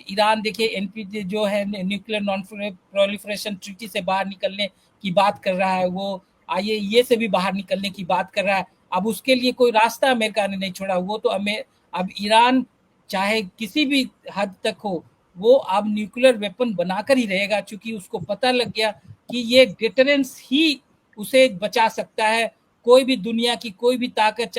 S5: ईरान देखिए एनपीटी जो है न्यूक्लियर नॉन प्रोलिफरेशन ट्रीटी से बाहर निकलने की बात कर रहा है, वो IAEA से भी बाहर निकलने की बात कर रहा है। अब उसके लिए कोई रास्ता अमेरिका ने नहीं छोड़ा। वो तो अब ईरान चाहे किसी भी हद तक हो, वो अब न्यूक्लियर वेपन बनाकर ही रहेगा, क्योंकि उसको पता लग गया कि ये डिटरेंस ही उसे बचा सकता है कोई भी दुनिया की कोई भी ताकत,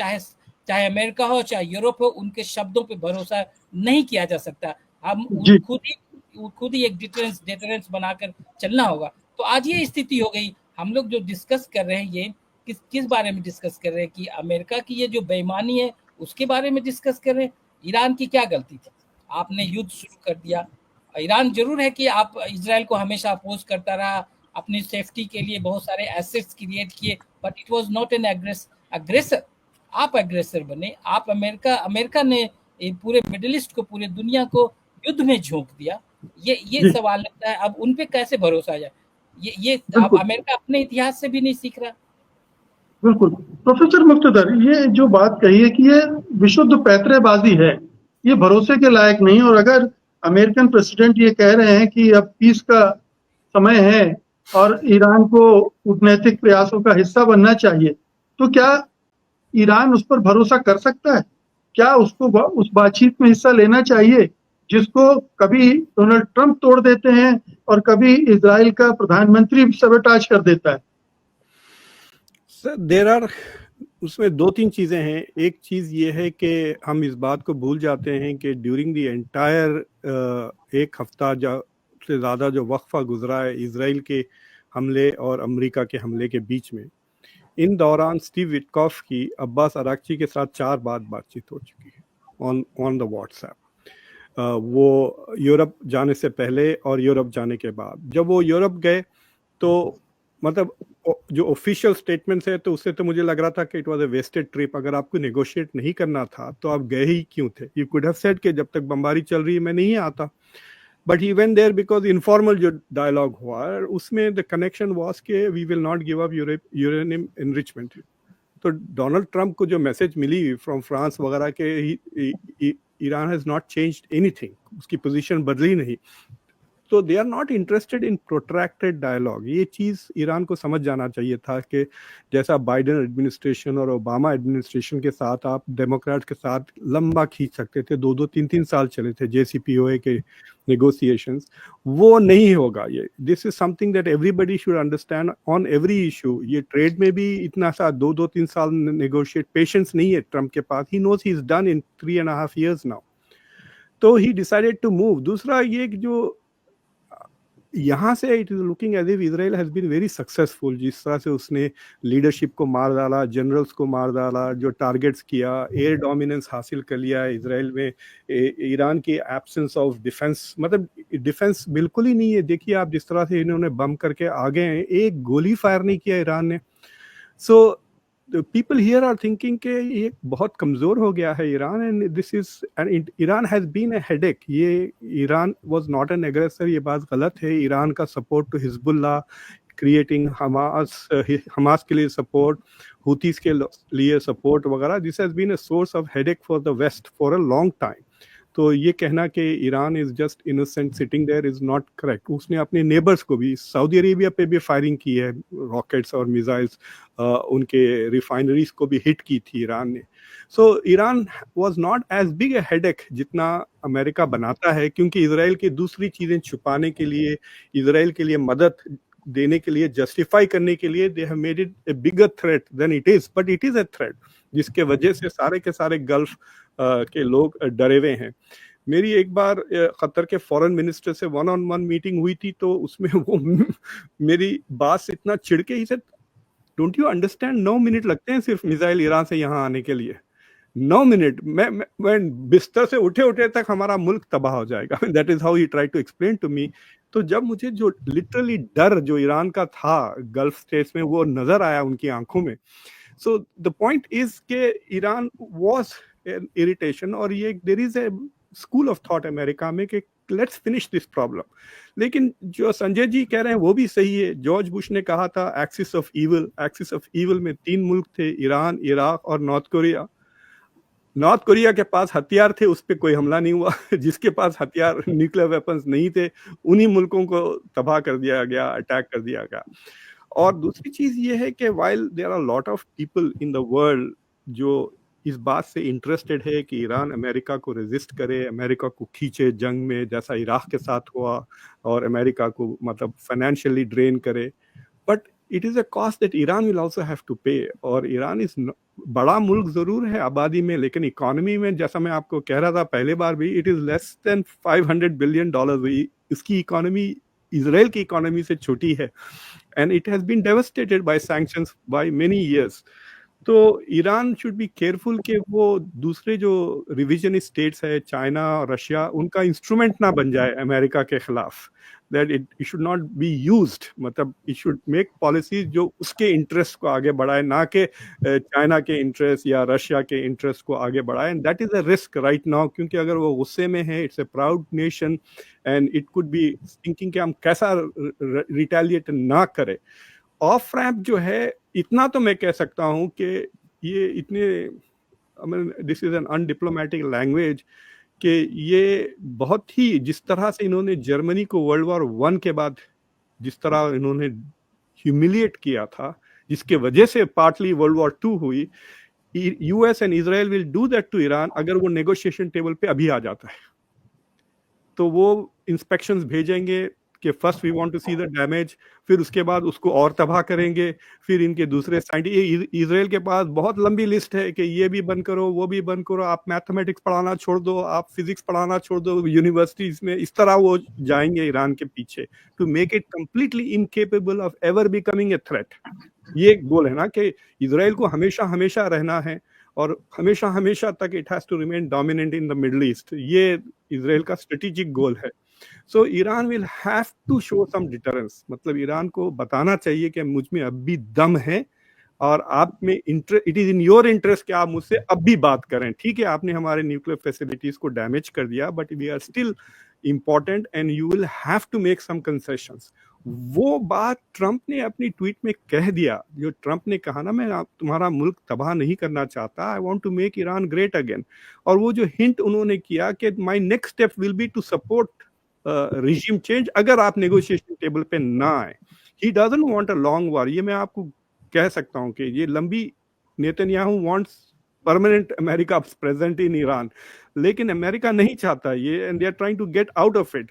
S5: चाहे अमेरिका हो चाहे यूरोप हो, उनके शब्दों पे भरोसा नहीं किया जा सकता। हम
S1: जी
S5: खुद ही एक डिटरेंस बनाकर चलना होगा। तो आज ये स्थिति हो गई। हम लोग जो डिस्कस कर रहे हैं, ये किस बारे में डिस्कस कर रहे हैं कि अमेरिका की ये जो बेईमानी है उसके बारे में डिस्कस कर रहे हैं। ईरान की क्या गलती थी? आपने युद्ध शुरू कर दिया। ईरान जरूर है कि आप इजराइल को हमेशा अपोज करता रहा, अपनी सेफ्टी के लिए बहुत सारे एसेट्स क्रिएट किए, but it was not an अग्रेसर। आप अग्रेसर बने। आप अमेरिका ने पूरे मिडिल ईस्ट को, पूरे दुनिया को युद्ध में झोंक दिया। ये सवाल लगता है, अब उन पे कैसे भरोसा जाए? ये अब अमेरिका अपने इतिहास से भी नहीं सीख रहा।
S1: बिल्कुल प्रोफेसर मुक्तदर, ये जो बात कही है कि ये विशुद्ध पैतरेबाजी है, ये भरोसे के लायक नहीं। और अगर अमेरिकन प्रेसिडेंट ये कह रहे हैं कि अब पीस का समय है और ईरान को कूटनैतिक प्रयासों का हिस्सा बनना चाहिए, तो क्या ईरान उस पर भरोसा कर सकता है? क्या उसको उस बातचीत में हिस्सा लेना चाहिए जिसको कभी डोनाल्ड ट्रंप तोड़ देते हैं और कभी इजराइल का प्रधानमंत्री सबटाज कर देता है?
S2: सर उसमें 2-3 चीजें हैं। एक चीज ये है कि हम इस बात को भूल जाते हैं कि ड्यूरिंग द एंटायर एक हफ्ता से ज़्यादा जो वक्फा गुजरा है इजराइल के हमले और अमेरिका के हमले के बीच में, इन दौरान स्टीव विटकॉफ की अब्बास अराक्ची के साथ 4 बार बातचीत हो चुकी है ऑन द व्हाट्सएप। वो यूरोप जाने से पहले और यूरोप जाने के बाद। जब वो यूरोप गए तो मतलब जो ऑफिशियल स्टेटमेंट्स है तो उससे तो मुझे लग रहा था कि it was a wasted trip. अगर आपको नेगोशिएट नहीं करना था तो आप गए ही क्यों थे? यू कुड हैव सेड कि जब तक बमबारी चल रही है मैं नहीं आता। But he went there because informal जो डायलॉग हुआ उसमें द कनेक्शन वाज के we will not give up uranium enrichment. तो डोनाल्ड ट्रंप को जो मैसेज मिली फ्रॉम फ्रांस वगैरह के Iran has not changed anything, उसकी पोजीशन बदली नहीं। तो they are not interested in protracted dialogue. ये चीज़ ईरान को समझ जाना चाहिए था कि जैसा बाइडेन एडमिनिस्ट्रेशन और ओबामा एडमिनिस्ट्रेशन के साथ आप डेमोक्रेट के साथ लंबा खींच सकते थे, 2-2, 3-3 साल चले थे JCPOA के नेगोशिएशंस, वो नहीं होगा। ये this is something that everybody should understand on every issue. ये ट्रेड में भी इतना सा 2-2, 3 साल नेगोशिएट पेशेंस नहीं है ट्रंप के पास। He knows he is done in 3.5 years now. तो ही डिसाइडेड टू मूव। दूसरा ये जो यहाँ से it is looking as if Israel has been very successful. जिस तरह से उसने लीडरशिप को मार डाला, जनरल्स को मार डाला, जो टारगेट्स किया, एयर डोमिनेंस हासिल कर लिया है इजराइल में। ईरान की एब्सेंस ऑफ डिफेंस, मतलब डिफेंस बिल्कुल ही नहीं है। देखिए आप जिस तरह से इन्होंने बम करके आ गए हैं, एक गोली फायर नहीं किया ईरान ने। सो people here are thinking कि ये बहुत कमज़ोर हो गया है Iran, and this is and Iran has been a headache। ये Iran was not an aggressor, ये बात गलत है। ईरान का support to Hezbollah, creating Hamas के लिए सपोर्ट, हुतीस के लिए सपोर्ट वगैरह, this has been a source of headache for the West for a long time. तो ये कहना कि Iran is just innocent sitting there is not correct. उसने अपने नेबर्स को भी, सऊदी अरेबिया पे भी फायरिंग की है, रॉकेट्स और मिसाइल्स, उनके रिफाइनरीज को भी हिट की थी ईरान ने। So Iran was not as big a headache जितना अमेरिका बनाता है, क्योंकि इजराइल की दूसरी चीज़ें छुपाने के लिए, इजराइल के लिए मदद देने के लिए, जस्टिफाई करने के लिए they have made it a bigger threat than it is. But it is a threat जिसके वजह से सारे के सारे गल्फ के लोग डरे हुए हैं। मेरी एक बार कतर के फॉरेन मिनिस्टर से 1-on-1 मीटिंग हुई थी, तो उसमें वो मेरी बात से इतना चिढ़के ही से, डोंट यू अंडरस्टैंड 9 मिनट लगते हैं सिर्फ मिसाइल ईरान से यहाँ आने के लिए। 9 मिनट, मैं बिस्तर से उठे तक हमारा मुल्क तबाह हो जाएगा। That is how he try to explain to me. तो जब मुझे जो लिटरली डर जो ईरान का था गल्फ स्टेट्स में, वो नजर आया उनकी आंखों में। सो द पॉइंट इज के ईरान वॉज इरिटेशन, और ये there is a school of thought America में कि लेट्स फिनिश दिस प्रॉब्लम। लेकिन जो संजय जी कह रहे हैं वो भी सही है। जॉर्ज बुश ने कहा था axis of evil. Axis of evil में 3 मुल्क थे, ईरान, इराक और नॉर्थ कोरिया। नॉर्थ कोरिया के पास हथियार थे, उस पर कोई हमला नहीं हुआ। जिसके पास हथियार, न्यूक्लियर वेपन्स नहीं थे, उन्हीं मुल्कों को तबाह कर दिया गया, अटैक कर दिया गया। और दूसरी चीज ये है कि while there are lot of people in the world जो इस बात से इंटरेस्टेड है कि ईरान अमेरिका को रेजिस्ट करे, अमेरिका को खींचे जंग में, जैसा इराक के साथ हुआ, और अमेरिका को मतलब फाइनेंशियली ड्रेन करे, but it is a cost that Iran will also have to pay. और ईरान इस बड़ा मुल्क जरूर है आबादी में, लेकिन इकोनॉमी में जैसा मैं आपको कह रहा था पहले बार भी, it is less than $500 billion. इसकी इकोनॉमी इसराइल की इकोनॉमी से छोटी है, and it has been devastated by sanctions by many years. तो ईरान शुड बी केयरफुल कि वो दूसरे जो रिविजनिस्ट स्टेट्स है, चाइना और रशिया, उनका इंस्ट्रूमेंट ना बन जाए अमेरिका के खिलाफ। That it should not be used, मतलब इट शुड मेक पॉलिसीज जो उसके इंटरेस्ट को आगे बढ़ाए, ना कि चाइना के इंटरेस्ट या रशिया के इंटरेस्ट को आगे बढ़ाए। And that is a risk right now, क्योंकि अगर वो गुस्से में है, it's a proud nation and it could be thinking कि हम कैसा रिटेलिएट ना करे। ऑफ रैम्प जो है, इतना तो मैं कह सकता हूं कि ये इतने, this is an undiplomatic language, कि ये बहुत ही, जिस तरह से इन्होंने जर्मनी को वर्ल्ड वॉर 1 के बाद जिस तरह इन्होंने ह्यूमिलिएट किया था, जिसके वजह से पार्टली वर्ल्ड वॉर 2 हुई, US and Israel will do that to Iran अगर वो नेगोशिएशन टेबल पे अभी आ जाता है। तो वो इंस्पेक्शंस भेजेंगे कि first we want to see the damage, फिर उसके बाद उसको और तबाह करेंगे, फिर इनके दूसरे साइंटिस्ट, इजराइल के पास बहुत लंबी लिस्ट है कि ये भी बंद करो, वो भी बंद करो, आप मैथमेटिक्स पढ़ाना छोड़ दो, आप फिजिक्स पढ़ाना छोड़ दो यूनिवर्सिटीज में। इस तरह वो जाएंगे ईरान के पीछे to make it completely incapable of ever becoming a threat. ये एक गोल है ना कि इजराइल को हमेशा हमेशा रहना है और हमेशा हमेशा तक it has to remain dominant in the Middle East. ये इजराइल का स्ट्रेटेजिक गोल है। So Iran will have to show some deterrence, मतलब ईरान को बताना चाहिए कि मुझ में अब भी दम है और आप में interest, it is in your interest कि आप मुझसे अब भी बात करें। ठीक है, आपने हमारे न्यूक्लियर फैसिलिटीज को डैमेज कर दिया, but we are still important and you will have to make some concessions। वो बात ट्रंप ने अपनी ट्वीट में कह दिया, जो ट्रंप ने कहा ना, मैं तुम्हारा मुल्क तबाह नहीं करना चाहता, I want to make Iran great again. और वो जो हिंट उन्होंने किया कि my next step will be to support regime change अगर आप नेगोशिएशन टेबल पे ना आए। He doesn't want a long war. ये मैं आपको कह सकता हूँ कि ये लंबी, Netanyahu wants permanent America present in Iran, लेकिन अमेरिका नहीं चाहता ये, and they are trying to get out of it.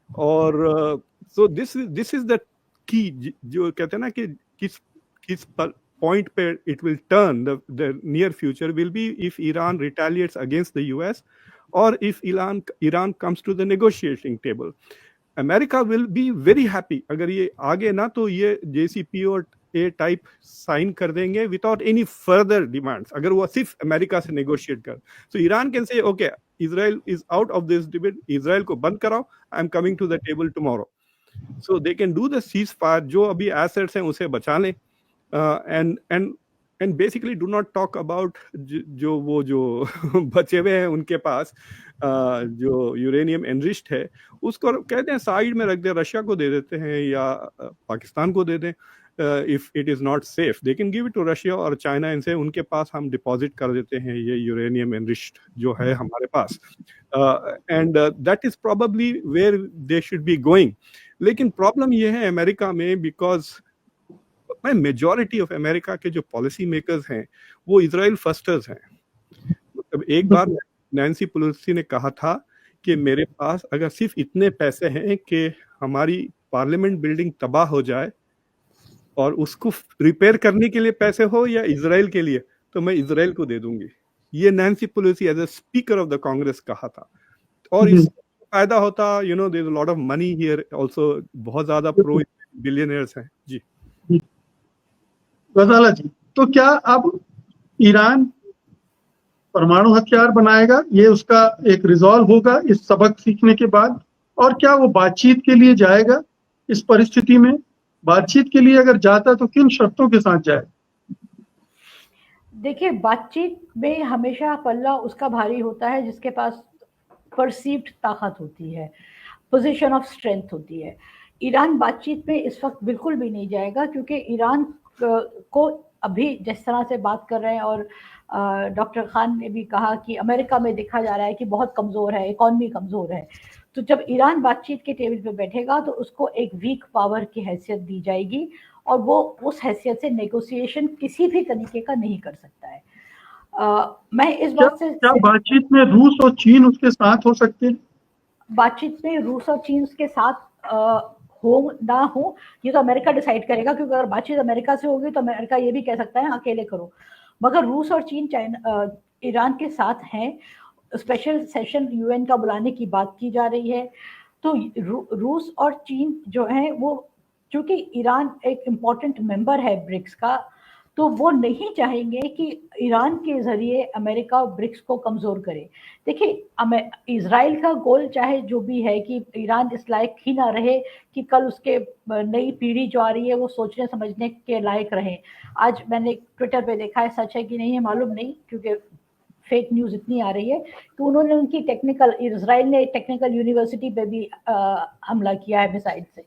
S2: और so this is the key, जो कहते हैं ना कि किस पॉइंट पे it will turn, the near future will be if Iran retaliates against the US और if Iran comes to the negotiating table. America will be very happy अगर ये आगे ना, तो ये JCPOA टाइप साइन कर देंगे विदाउट एनी फर्दर डिमांड्स, अगर वो सिर्फ अमेरिका से नेगोशिएट कर। So Iran can say okay, Israel is out of this debate, Israel को बंद कराओ, I am coming to the table tomorrow. So they can do the cease fire, जो अभी एसेट्स हैं उसे बचा लें, and basically do not talk about जो बचे हुए हैं उनके पास, जो यूरेनियम एनरिच्ड है, उसको कहते हैं साइड में रख दे, रशिया को दे देते हैं या पाकिस्तान को दे दें। If it is not safe they can give it to Russia और चाइना, इनसे उनके पास हम डिपॉजिट कर देते हैं ये यूरेनियम एनरिच्ड जो है हमारे पास, and that is probably where they should be going. लेकिन प्रॉब्लम ये है अमेरिका में, बिकॉज मेजॉरिटी ऑफ अमेरिका के जो पॉलिसी मेकर्स हैं वो इजराइल फर्स्टर्स हैं। मतलब एक बार नैन्सी पेलोसी ने कहा था कि मेरे पास अगर सिर्फ इतने पैसे हैं कि हमारी पार्लियामेंट बिल्डिंग तबाह हो जाए और उसको रिपेयर करने के लिए पैसे हो या इजराइल के लिए, तो मैं इजराइल को दे दूंगी। ये Nancy Pelosi as a speaker of the Congress कहा था। और इससे फायदा होता, you know, there is a lot of money here also, बहुत ज्यादा प्रो बिलियनियर्स हैं जी।
S1: गजाला जी, तो क्या अब ईरान परमाणु हथियार बनाएगा, ये उसका एक रिजॉल्व होगा इस सबक सीखने के बाद? और क्या वो बातचीत के लिए जाएगा इस परिस्थिति में? बातचीत के लिए अगर जाता तो किन शर्तों के साथ जाए?
S3: देखिए, बातचीत में हमेशा पल्ला उसका भारी होता है जिसके पास परसीव्ड ताकत होती है, पोजीशन ऑफ स्ट्रेंथ होती है। ईरान बातचीत में इस वक्त बिल्कुल भी नहीं जाएगा, क्योंकि ईरान को अभी जिस तरह से बात कर रहे हैं, और डॉक्टर खान ने भी कहा कि अमेरिका में देखा जा रहा है कि बहुत कमज़ोर है, इकॉनमी कमज़ोर है। तो जब ईरान बातचीत के टेबल पे बैठेगा तो उसको एक वीक पावर की हैसियत दी जाएगी और वो उस हैसियत से नेगोशिएशन किसी भी तरीके का नहीं कर सकता है। मैं इस बात से,
S1: क्या बातचीत में रूस और चीन उसके साथ हो सकते हैं?
S3: बातचीत में रूस और चीन के साथ हो ना हो ये तो अमेरिका डिसाइड करेगा, क्योंकि अगर बातचीत अमेरिका से होगी तो अमेरिका ये भी कह सकता है अकेले करो। मगर रूस और चीन ईरान के साथ हैं, स्पेशल सेशन यूएन का बुलाने की बात की जा रही है। तो रूस और चीन जो है वो, चूंकि ईरान एक इम्पॉर्टेंट मेंबर है ब्रिक्स का, तो वो नहीं चाहेंगे कि ईरान के जरिए अमेरिका ब्रिक्स को कमजोर करे। देखिए, इजराइल का गोल चाहे जो भी है कि ईरान इस लायक ही ना रहे कि कल उसके नई पीढ़ी जो आ रही है वो सोचने समझने के लायक रहे। आज मैंने ट्विटर पे देखा है, सच है कि नहीं है मालूम नहीं, क्योंकि फेक न्यूज इतनी आ रही है कि उन्होंने उनकी इजराइल ने टेक्निकल यूनिवर्सिटी पे भी हमला किया है मिसाइल से।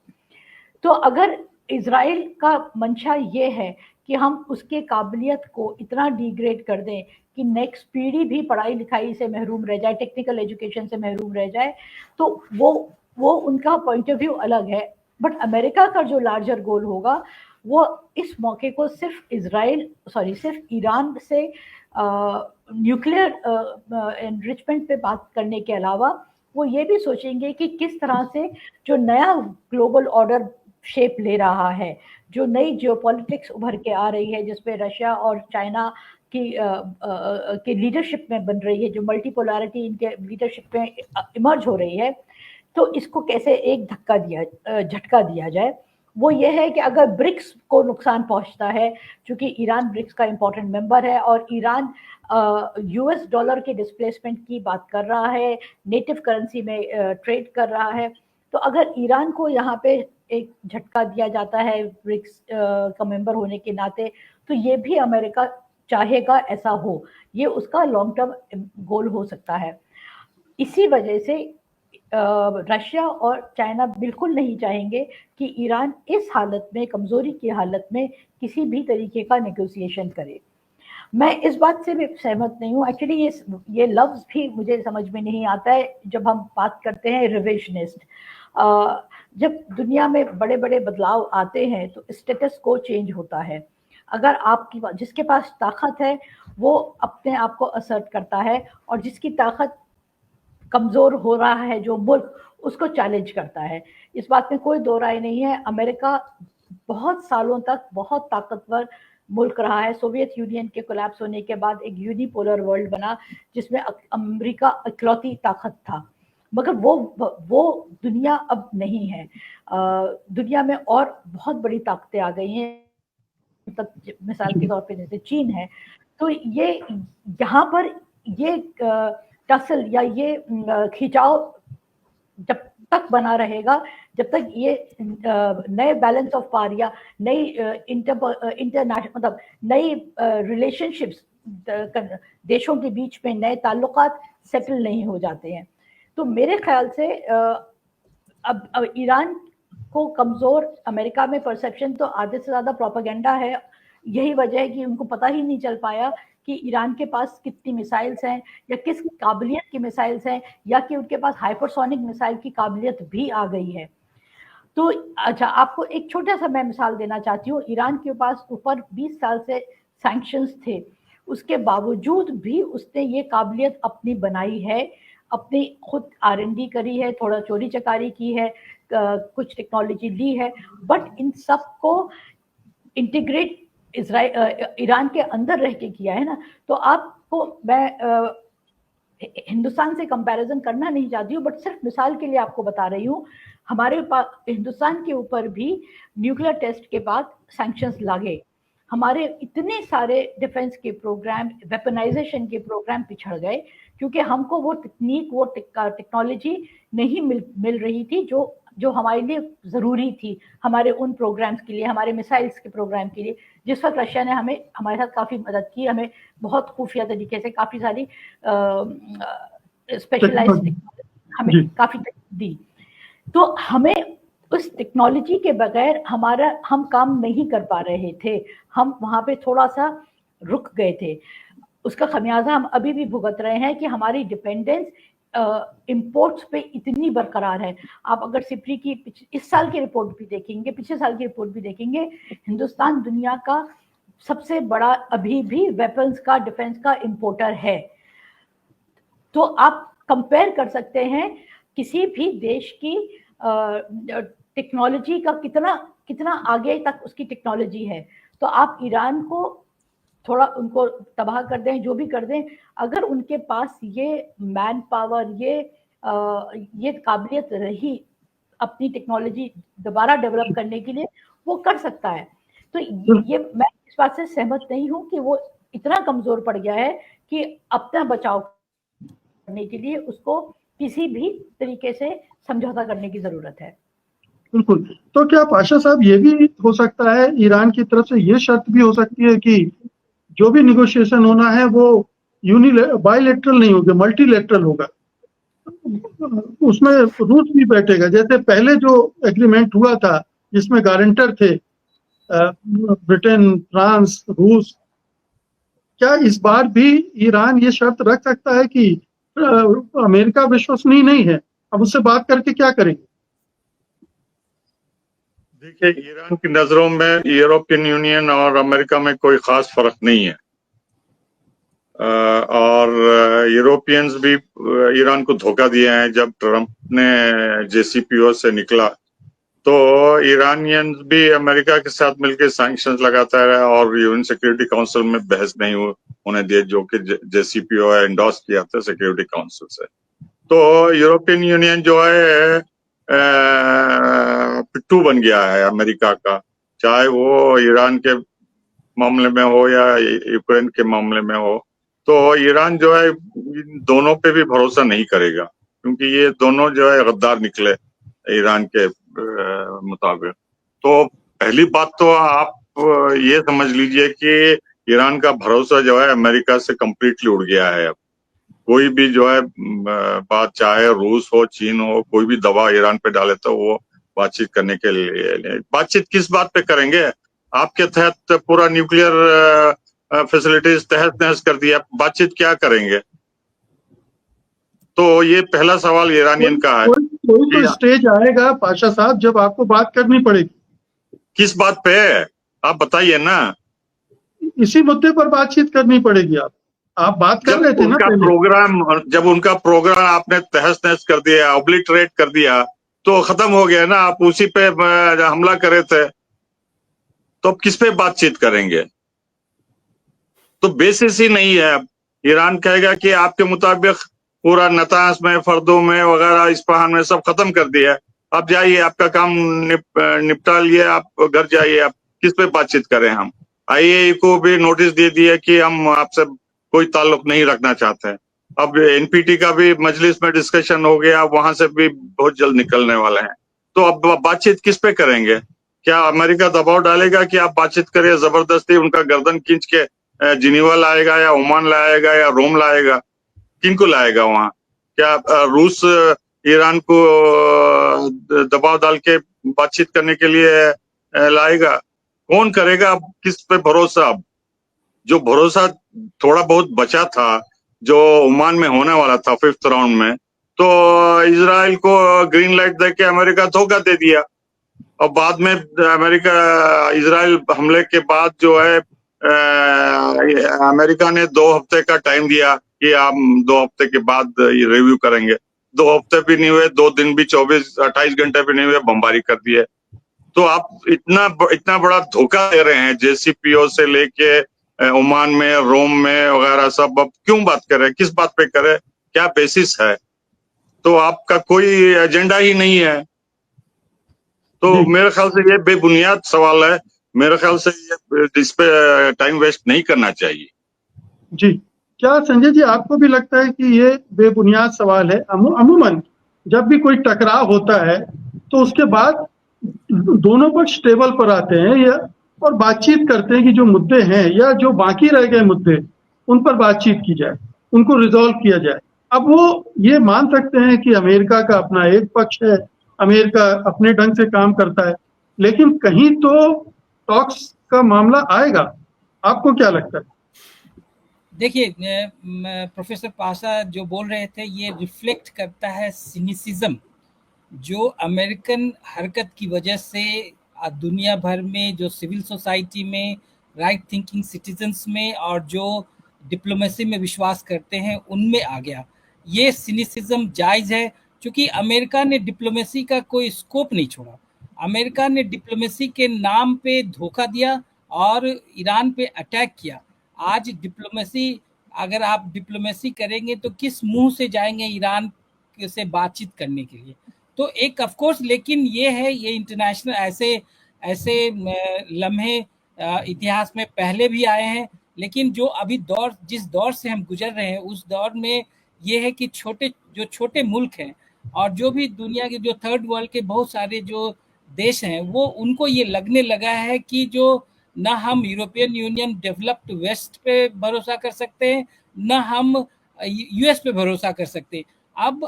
S3: तो अगर इजराइल का मंशा ये है कि हम उसके काबिलियत को इतना डिग्रेड कर दें कि नेक्स्ट पीढ़ी भी पढ़ाई लिखाई से महरूम रह जाए, टेक्निकल एजुकेशन से महरूम रह जाए, तो वो उनका पॉइंट ऑफ व्यू अलग है। बट अमेरिका का जो लार्जर गोल होगा वो इस मौके को सिर्फ ईरान से न्यूक्लियर एनरिचमेंट पे बात करने के अलावा वो ये भी सोचेंगे कि किस तरह से जो नया ग्लोबल ऑर्डर शेप ले रहा है, जो नई जियोपॉलिटिक्स उभर के आ रही है जिसमें रशिया और चाइना की लीडरशिप में बन रही है, जो मल्टीपोलैरिटी इनके लीडरशिप में इमर्ज हो रही है, तो इसको कैसे एक झटका दिया जाए। वो ये है कि अगर ब्रिक्स को नुकसान पहुंचता है, क्योंकि ईरान ब्रिक्स का इंपॉर्टेंट मेंबर है और ईरान यूएस डॉलर के डिस्प्लेसमेंट की बात कर रहा है, नेटिव करेंसी में ट्रेड कर रहा है, तो अगर ईरान को यहाँ पे एक झटका दिया जाता है ब्रिक्स का मेंबर होने के नाते, तो ये भी अमेरिका चाहेगा ऐसा हो, ये उसका लॉन्ग टर्म गोल हो सकता है। इसी वजह से रशिया और चाइना बिल्कुल नहीं चाहेंगे कि ईरान इस हालत में, कमजोरी की हालत में किसी भी तरीके का नेगोशिएशन करे। मैं इस बात से भी सहमत नहीं हूँ। एक्चुअली ये लफ्ज भी मुझे समझ में नहीं आता है जब हम बात करते हैं रिविजनिस्ट। जब दुनिया में बड़े बड़े बदलाव आते हैं तो स्टेटस को चेंज होता है। अगर जिसके पास ताकत है वो अपने आप को असर्ट करता है, और जिसकी ताकत कमजोर हो रहा है जो मुल्क, उसको चैलेंज करता है। इस बात में कोई दो राय नहीं है। अमेरिका बहुत सालों तक बहुत ताकतवर मुल्क रहा है। सोवियत यूनियन के कोलैप्स होने के बाद एक यूनिपोलर वर्ल्ड बना जिसमें अमेरिका इकलौती ताकत था, मगर वो दुनिया अब नहीं है। दुनिया में और बहुत बड़ी ताकतें आ गई हैं, मिसाल के तौर पे जैसे चीन है। तो ये यहाँ पर ये टसल या ये खिंचाव जब तक बना रहेगा, जब तक ये नए बैलेंस ऑफ पावर या नई इंटरनेशनल मतलब नई रिलेशनशिप्स देशों के बीच में नए ताल्लुकात सेटल नहीं हो जाते हैं। तो मेरे ख्याल से अब ईरान को कमजोर अमेरिका में परसेप्शन तो आधे से ज्यादा प्रोपेगेंडा है। यही वजह है कि उनको पता ही नहीं चल पाया कि ईरान के पास कितनी मिसाइल्स हैं या किस काबिलियत की मिसाइल्स हैं, या कि उनके पास हाइपरसोनिक मिसाइल की काबिलियत भी आ गई है। तो अच्छा, आपको एक छोटा सा मैं मिसाल देना चाहती हूँ। ईरान के पास ऊपर 20 साल से सैंक्शंस थे, उसके बावजूद भी उसने ये काबिलियत अपनी बनाई है, अपनी खुद R&D करी है, थोड़ा चोरी चकारी की है, कुछ टेक्नोलॉजी ली है, बट इन सब को इंटीग्रेट ईरान के अंदर रह के किया है ना। तो आपको मैं हिंदुस्तान से कंपैरिजन करना नहीं चाहती हूँ, बट सिर्फ मिसाल के लिए आपको बता रही हूँ। हमारे पास हिंदुस्तान के ऊपर भी न्यूक्लियर टेस्ट के बाद सैंक्शंस लागे। हमारे इतने सारे डिफेंस के प्रोग्राम, वेपनाइजेशन के प्रोग्राम पिछड़ गए, क्योंकि हमको वो तकनीक, वो टेक्नोलॉजी नहीं मिल रही थी जो हमारे लिए ज़रूरी थी, हमारे उन प्रोग्राम्स के लिए, हमारे मिसाइल्स के प्रोग्राम के लिए। जिस वक्त रशिया ने हमारे साथ काफ़ी मदद की, हमें बहुत खुफिया तरीके से काफ़ी सारी स्पेशलाइज्ड टेक्नोलॉजी हमें काफ़ी दी। तो हमें उस टेक्नोलॉजी के बगैर हम काम नहीं कर पा रहे थे, हम वहाँ पे थोड़ा सा रुक गए थे। उसका खमियाजा हम अभी भी भुगत रहे हैं कि हमारी डिपेंडेंस इंपोर्ट्स पे इतनी बरकरार है। आप अगर सिप्री की इस साल की रिपोर्ट भी देखेंगे, पिछले साल की रिपोर्ट भी देखेंगे, हिंदुस्तान दुनिया का सबसे बड़ा अभी भी वेपन्स का, डिफेंस का इंपोर्टर है। तो आप कंपेयर कर सकते हैं किसी भी देश की टेक्नोलॉजी का कितना कितना आगे तक उसकी टेक्नोलॉजी है। तो आप ईरान को थोड़ा उनको तबाह कर दें, जो भी कर दें, अगर उनके पास ये मैन पावर, ये काबिलियत रही अपनी टेक्नोलॉजी दोबारा डेवलप करने के लिए, वो कर सकता है। तो ये मैं इस बात से सहमत नहीं हूं कि वो इतना कमजोर पड़ गया है कि अपना बचाव करने के लिए उसको किसी भी तरीके से समझौता करने की जरूरत है।
S1: बिल्कुल। तो क्या पाशा साहब ये भी हो सकता है, ईरान की तरफ से ये शर्त भी हो सकती है कि जो भी निगोशिएशन होना है वो बायलैटरल नहीं होगा, मल्टीलैटरल होगा, उसमें रूस भी बैठेगा, जैसे पहले जो एग्रीमेंट हुआ था जिसमें गारंटर थे ब्रिटेन, फ्रांस, रूस। क्या इस बार भी ईरान ये शर्त रख सकता है कि अमेरिका विश्वसनीय नहीं है, अब उससे बात करके क्या करेंगे?
S4: देखिए, ईरान की नजरों में यूरोपियन यूनियन और अमेरिका में कोई खास फर्क नहीं है, और यूरोपियंस भी ईरान को धोखा दिए हैं। जब ट्रंप ने JCPOA से निकला तो ईरानियंस भी अमेरिका के साथ मिलकर सैंक्शंस लगाता रहा और यूएन सिक्योरिटी काउंसिल में बहस नहीं होने दिए, जो कि JCPOA एंडोर्स किया था सिक्योरिटी काउंसिल से। तो यूरोपियन यूनियन जो है पिट्ठू बन गया है अमेरिका का, चाहे वो ईरान के मामले में हो या यूक्रेन के मामले में हो। तो ईरान जो है दोनों पे भी भरोसा नहीं करेगा, क्योंकि ये दोनों जो है गद्दार निकले ईरान के मुताबिक। तो पहली बात तो आप ये समझ लीजिए कि ईरान का भरोसा जो है अमेरिका से कंप्लीटली उड़ गया है। अब कोई भी जो है बात, चाहे रूस हो, चीन हो, कोई भी दबाव ईरान पे डाले तो वो बातचीत करने के लिए, बातचीत किस बात पे करेंगे? आपके तहत पूरा न्यूक्लियर फैसिलिटीज तहत नहस कर दिया, बातचीत क्या करेंगे? तो ये पहला सवाल ईरानियन का है।
S1: कोई तो स्टेज आएगा पाशा साहब जब आपको बात करनी पड़ेगी।
S4: किस बात पे आप बताइए ना।
S1: इसी मुद्दे पर बातचीत करनी पड़ेगी। आप बात कर रहे थे ना
S4: प्रोग्राम, जब उनका प्रोग्राम आपने तहस नहस कर दिया, ऑब्लिटरेट कर दिया, तो खत्म हो गया ना। आप उसी पे हमला करे थे, तो अब किस पे बातचीत करेंगे? तो बेसिस ही नहीं है। ईरान कहेगा कि आपके मुताबिक पूरा नतांस में, फर्दों में वगैरह, इस्फहान में सब खत्म कर दिया, अब जाइए आपका काम निपटा लिए, आप घर जाइए। आप किस पे बातचीत करें? हम IAEA को भी नोटिस दे दिया कि हम आपसे कोई ताल्लुक नहीं रखना चाहते हैं। अब NPT का भी मजलिस में डिस्कशन हो गया, वहां से भी बहुत जल्द निकलने वाले हैं। तो अब बातचीत किस पे करेंगे? क्या अमेरिका दबाव डालेगा कि आप बातचीत करिए? जबरदस्ती उनका गर्दन खींच के जिनीवा लाएगा या ओमान लाएगा या रोम लाएगा? किनको लाएगा वहां? क्या रूस ईरान को दबाव डाल के बातचीत करने के लिए लाएगा? कौन करेगा? किस पे भरोसा? अब जो भरोसा थोड़ा बहुत बचा था, जो ओमान में होने वाला था 5th राउंड में, तो इजराइल को ग्रीन लाइट देके अमेरिका धोखा दे दिया। और बाद में अमेरिका इजराइल हमले के बाद जो है अमेरिका ने 2 हफ्ते का टाइम दिया कि हम 2 हफ्ते के बाद ये रिव्यू करेंगे। 2 हफ्ते भी नहीं हुए, 2 दिन भी, 24-28 घंटे भी नहीं हुए, बमबारी कर दिए। तो आप इतना बड़ा धोखा दे रहे हैं JCPOA से लेके ओमान में, रोम में वगैरह सब। अब क्यों बात करें? किस बात पे करें? क्या बेसिस है? तो आपका कोई एजेंडा ही नहीं है। तो मेरे ख्याल से ये बेबुनियाद सवाल है। मेरे ख्याल से ये इस पे टाइम वेस्ट नहीं करना चाहिए।
S1: जी, क्या संजय जी आपको भी लगता है कि ये बेबुनियाद सवाल है? अमूमन जब भी कोई टकराव होता है तो उसके बाद दोनों पक्ष टेबल पर आते हैं और बातचीत करते हैं कि जो मुद्दे हैं या जो बाकी रह गए मुद्दे, उन पर बातचीत की जाए, उनको रिजॉल्व किया जाए। अब वो ये मान सकते हैं कि अमेरिका का अपना एक पक्ष है, अमेरिका अपने ढंग से काम करता है, लेकिन कहीं तो टॉक्स का मामला आएगा। आपको क्या लगता है?
S5: देखिए, प्रोफेसर पाशा जो बोल रहे थे ये रिफ्लेक्ट करता है सिनिसिज्म जो अमेरिकन हरकत की वजह से दुनिया भर में, जो सिविल सोसाइटी में, राइट थिंकिंग सिटीजन्स में और जो डिप्लोमेसी में विश्वास करते हैं उनमें आ गया। ये सिनिसिज्म जायज़ है क्योंकि अमेरिका ने डिप्लोमेसी का कोई स्कोप नहीं छोड़ा। अमेरिका ने डिप्लोमेसी के नाम पे धोखा दिया और ईरान पे अटैक किया। आज डिप्लोमेसी, अगर आप डिप्लोमेसी करेंगे तो किस मुंह से जाएंगे ईरान से बातचीत करने के लिए? तो एक ऑफ कोर्स, लेकिन ये है, ये इंटरनेशनल ऐसे लम्हे इतिहास में पहले भी आए हैं, लेकिन जो अभी जिस दौर से हम गुजर रहे हैं उस दौर में ये है कि छोटे मुल्क हैं और जो भी दुनिया के जो थर्ड वर्ल्ड के बहुत सारे जो देश हैं, वो उनको ये लगने लगा है कि जो ना हम यूरोपियन यूनियन डेवलप्ड वेस्ट पे भरोसा कर सकते हैं, ना हम यूएस पे भरोसा कर सकते हैं। अब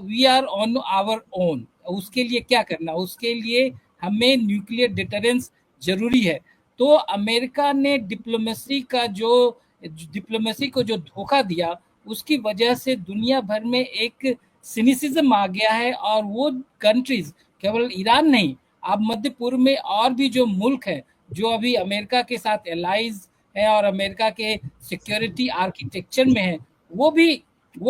S5: we are on our own. उसके लिए क्या करना? उसके लिए हमें न्यूक्लियर डिटरेंस जरूरी है। तो अमेरिका ने डिप्लोमेसी को जो धोखा दिया, उसकी वजह से दुनिया भर में एक सिनिसिज्म आ गया है और वो कंट्रीज, केवल ईरान नहीं, अब मध्य पूर्व में और भी जो मुल्क है जो अभी अमेरिका के साथ एलाइज है और अमेरिका के सिक्योरिटी आर्किटेक्चर में है, वो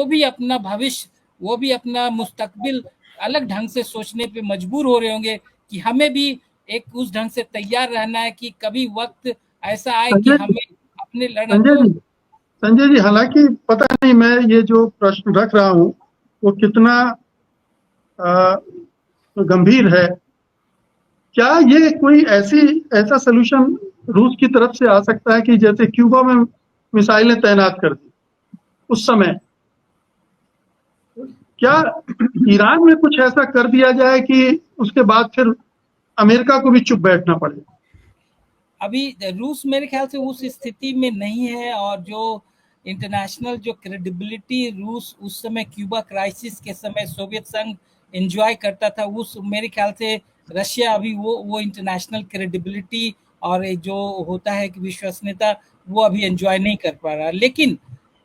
S5: भी अपना भविष्य, वो भी अपना मुस्तकबिल अलग ढंग से सोचने पे मजबूर हो रहे होंगे कि हमें भी एक उस ढंग से तैयार रहना है कि कभी वक्त ऐसा आए कि हमें अपने
S1: संजय जी, हालांकि पता नहीं मैं ये जो प्रश्न रख रहा हूँ वो कितना गंभीर है। क्या ये कोई ऐसा सलूशन रूस की तरफ से आ सकता है कि जैसे क्यूबा में मिसाइलें तैनात कर दी उस समय, क्या ईरान में कुछ ऐसा कर दिया जाए कि उसके बाद फिर अमेरिका को भी चुप बैठना पड़े?
S5: अभी रूस मेरे ख्याल से उस स्थिति में नहीं है, और जो इंटरनेशनल जो क्रेडिबिलिटी रूस उस समय क्यूबा क्राइसिस के समय सोवियत संघ एंजॉय करता था, उस मेरे ख्याल से रशिया अभी वो इंटरनेशनल क्रेडिबिलिटी और जो होता है कि विश्वसनीयता, वो अभी एंजॉय नहीं कर पा रहा। लेकिन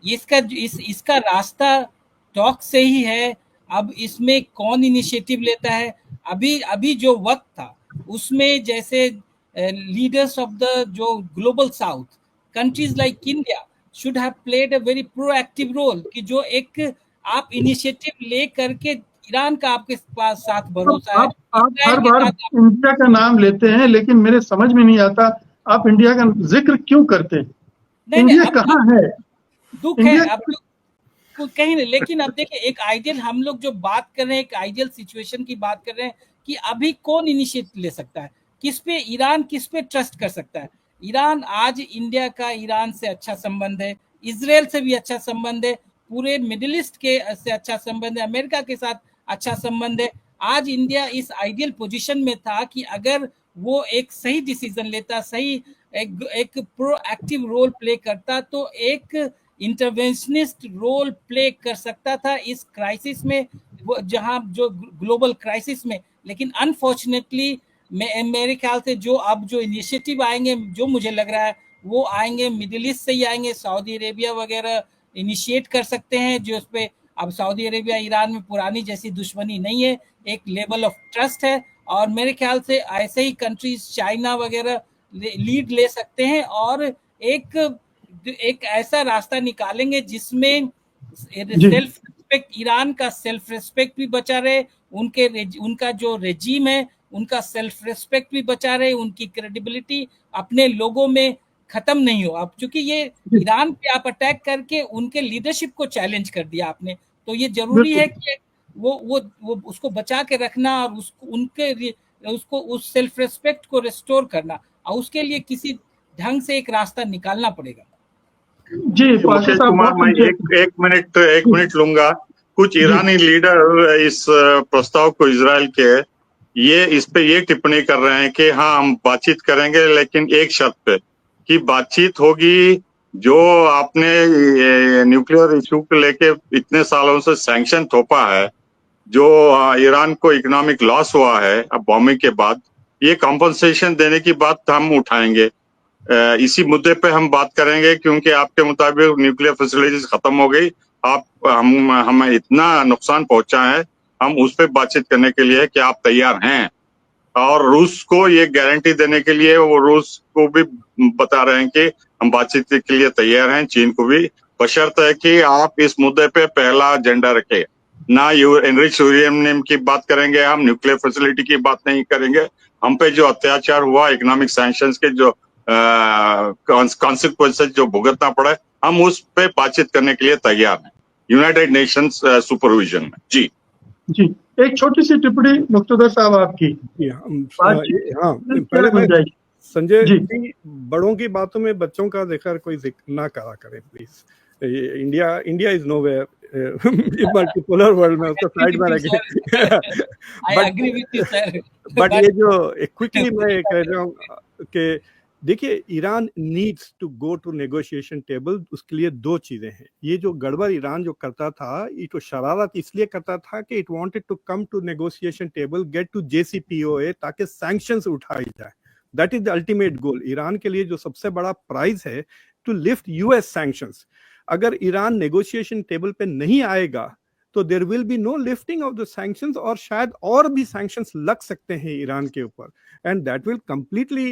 S5: इसका रास्ता टॉक से ही है। अब इसमें कौन इनिशिएटिव लेता है? अभी जो वक्त था उसमें जैसे लीडर्स ऑफ द जो global south countries like India should have played a very proactive role, कि जो एक आप इनिशिएटिव ले करके, ईरान का आपके पास साथ भरोसा है।
S1: आप हर बार इंडिया का नाम लेते हैं, लेकिन मेरे समझ में नहीं आता आप इंडिया का जिक्र क्यों करते हैं? इंडिया कहाँ है?
S5: दुख है अब कहीं नहीं। लेकिन अब देखिए, एक आइडियल, हम लोग जो बात कर रहे हैं एक आइडियल सिचुएशन की बात कर रहे हैं कि अभी कौन इनिशिएटिव ले सकता है, किस पे ट्रस्ट कर सकता है। ईरान आज, इंडिया का ईरान से अच्छा संबंध है, इजराइल से भी अच्छा संबंध है, पूरे मिडिल ईस्ट के से अच्छा संबंध है, अमेरिका के साथ अच्छा संबंध है। आज इंडिया इस आइडियल पोजीशन में था कि अगर वो एक सही डिसीजन लेता, सही एक प्रोएक्टिव रोल प्ले करता, तो एक इंटरवेंशनिस्ट रोल प्ले कर सकता था इस क्राइसिस में, जहां जो ग्लोबल क्राइसिस में। लेकिन अनफॉर्चुनेटली मेरे ख्याल से जो इनिशिएटिव आएंगे, जो मुझे लग रहा है वो आएंगे मिडिल ईस्ट से ही आएंगे। सऊदी अरेबिया वगैरह इनिशिएट कर सकते हैं, जो उस पे अब सऊदी अरेबिया ईरान में पुरानी जैसी दुश्मनी नहीं है, एक लेवल ऑफ ट्रस्ट है। और मेरे ख्याल से ऐसे ही कंट्रीज, चाइना वगैरह लीड ले सकते हैं और एक ऐसा रास्ता निकालेंगे जिसमें सेल्फ रिस्पेक्ट, ईरान का सेल्फ रिस्पेक्ट भी बचा रहे, उनका जो रेजिम है उनका सेल्फ रिस्पेक्ट भी बचा रहे, उनकी क्रेडिबिलिटी अपने लोगों में खत्म नहीं हो। अब चूंकि ये ईरान पे आप अटैक करके उनके लीडरशिप को चैलेंज कर दिया आपने, तो ये जरूरी है कि वो उसको बचा के रखना और उसको उस सेल्फ रिस्पेक्ट को रिस्टोर करना, और उसके लिए किसी ढंग से एक रास्ता निकालना पड़ेगा।
S1: जी
S4: मुकेश कुमार, मैं एक मिनट लूंगा। कुछ ईरानी लीडर इस प्रस्ताव को इजराइल के इस पे ये टिप्पणी कर रहे हैं कि हाँ, हम बातचीत करेंगे, लेकिन एक शर्त पे कि बातचीत होगी, जो आपने न्यूक्लियर इशू को लेके इतने सालों से सैंक्शन थोपा है, जो ईरान को इकोनॉमिक लॉस हुआ है अब बॉम्बिंग के बाद, ये कॉम्पनसेशन देने की बात हम उठाएंगे। इसी मुद्दे पे हम बात करेंगे, क्योंकि आपके मुताबिक न्यूक्लियर फैसिलिटीज खत्म हो गई, हमें इतना नुकसान पहुंचा है, हम उस पे बातचीत करने के लिए कि आप तैयार हैं। और रूस को ये गारंटी देने के लिए वो रूस को भी बता रहे हैं कि हम बातचीत के लिए तैयार हैं, चीन को भी, बशर्त है कि आप इस मुद्दे पे पहला एजेंडा रखें। ना एनरिच यूरेनियम की बात करेंगे, हम न्यूक्लियर फैसिलिटी की बात नहीं करेंगे। हम पे जो अत्याचार हुआ, इकोनॉमिक सैंक्शंस के जो कॉन्सिक्वेंसेस जो भुगतना पड़े, हम उस पे बातचीत करने के लिए तैयार हैं यूनाइटेड नेशंस सुपरविजन में। जी
S1: जी, एक छोटी सी टिप्पणी मुक्तदर साहब आपकी।
S2: हाँ, पहले मैं संजय जी, बड़ों की बातों में बच्चों का जिक्र कोई ना करा करें please. India is nowhere, multipolar world में उसको साइड में रखें। बट ये जो क्विकली मैं कह रहा हूँ कि देखिए, Iran needs to go to negotiation table. उसके लिए दो चीजें हैं। ये जो गड़बड़ ईरान जो करता था, ये तो शरारत इसलिए करता था कि it wanted to come to negotiation table, get to JCPOA, ताकि सैंक्शंस उठाई जाए। That is the ultimate goal. Iran के लिए जो सबसे बड़ा प्राइज है, टू लिफ्ट US सैंक्शंस। अगर ईरान नेगोशिएशन टेबल पे नहीं आएगा तो there will be no lifting of the sanctions, और शायद और भी सैंक्शंस लग सकते हैं ईरान के ऊपर, एंड दैट विल कंप्लीटली,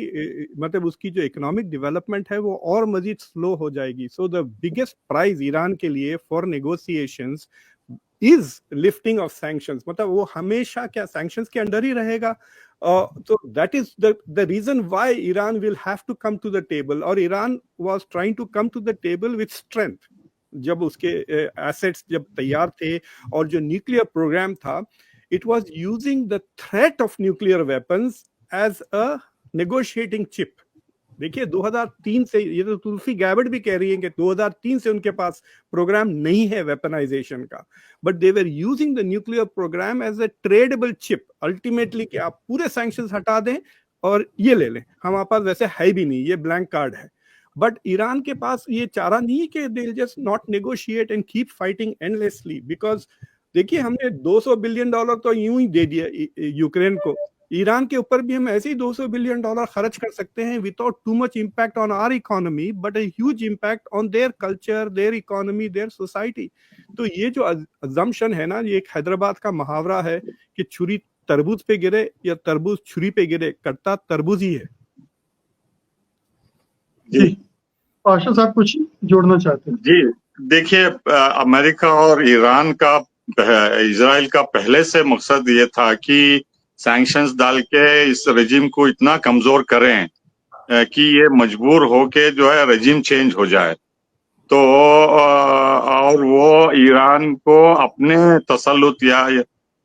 S2: मतलब उसकी जो इकोनॉमिक डेवलपमेंट है वो और मजीद स्लो हो जाएगी। So the biggest prize Iran के लिए for negotiations is lifting of sanctions. मतलब वो हमेशा क्या सैंक्शंस के अंडर ही रहेगा। So that is the reason why Iran will have to come to the table, और Iran was trying to come to the table with strength। जब उसके एसेट्स जब तैयार थे और जो न्यूक्लियर प्रोग्राम था, it was using the threat of nuclear weapons as a negotiating chip। देखिए 2003 से, ये तो तुलसी गैबर्ट भी कह रही है कि 2003 से उनके पास प्रोग्राम नहीं है वेपनाइजेशन का, but they were using the nuclear programme as a tradable chip. Ultimately कि आप पूरे सैंक्शंस हटा दें और ये ले लें, हमारे पास वैसे है भी नहीं, ये ब्लैंक कार्ड है। बट ईरान के पास ये चारा नहीं कि they will just not negotiate and keep fighting endlessly, because देखिए हमने $200 बिलियन तो यूं ही दे दिया यूक्रेन को। ईरान के ऊपर भी हम ऐसे ही $200 बिलियन खर्च कर सकते हैं without too much impact on our economy, but a huge impact on their culture, their economy, their society. तो ये जो अजम्पशन है ना, ये एक हैदराबाद का मुहावरा है कि छुरी तरबूज पे गिरे या तरबूज छुरी पे गिरे, कटता तरबूज ही है।
S1: जी, पाशा साहब कुछ जोड़ना चाहते हैं?
S4: जी, देखिए, अमेरिका और ईरान का, इजराइल का पहले से मकसद ये था कि सैंक्शंस डाल के इस रेजिम को इतना कमजोर करें कि ये मजबूर होके जो है रेजिम चेंज हो जाए। तो और वो ईरान को अपने तसल्लुत या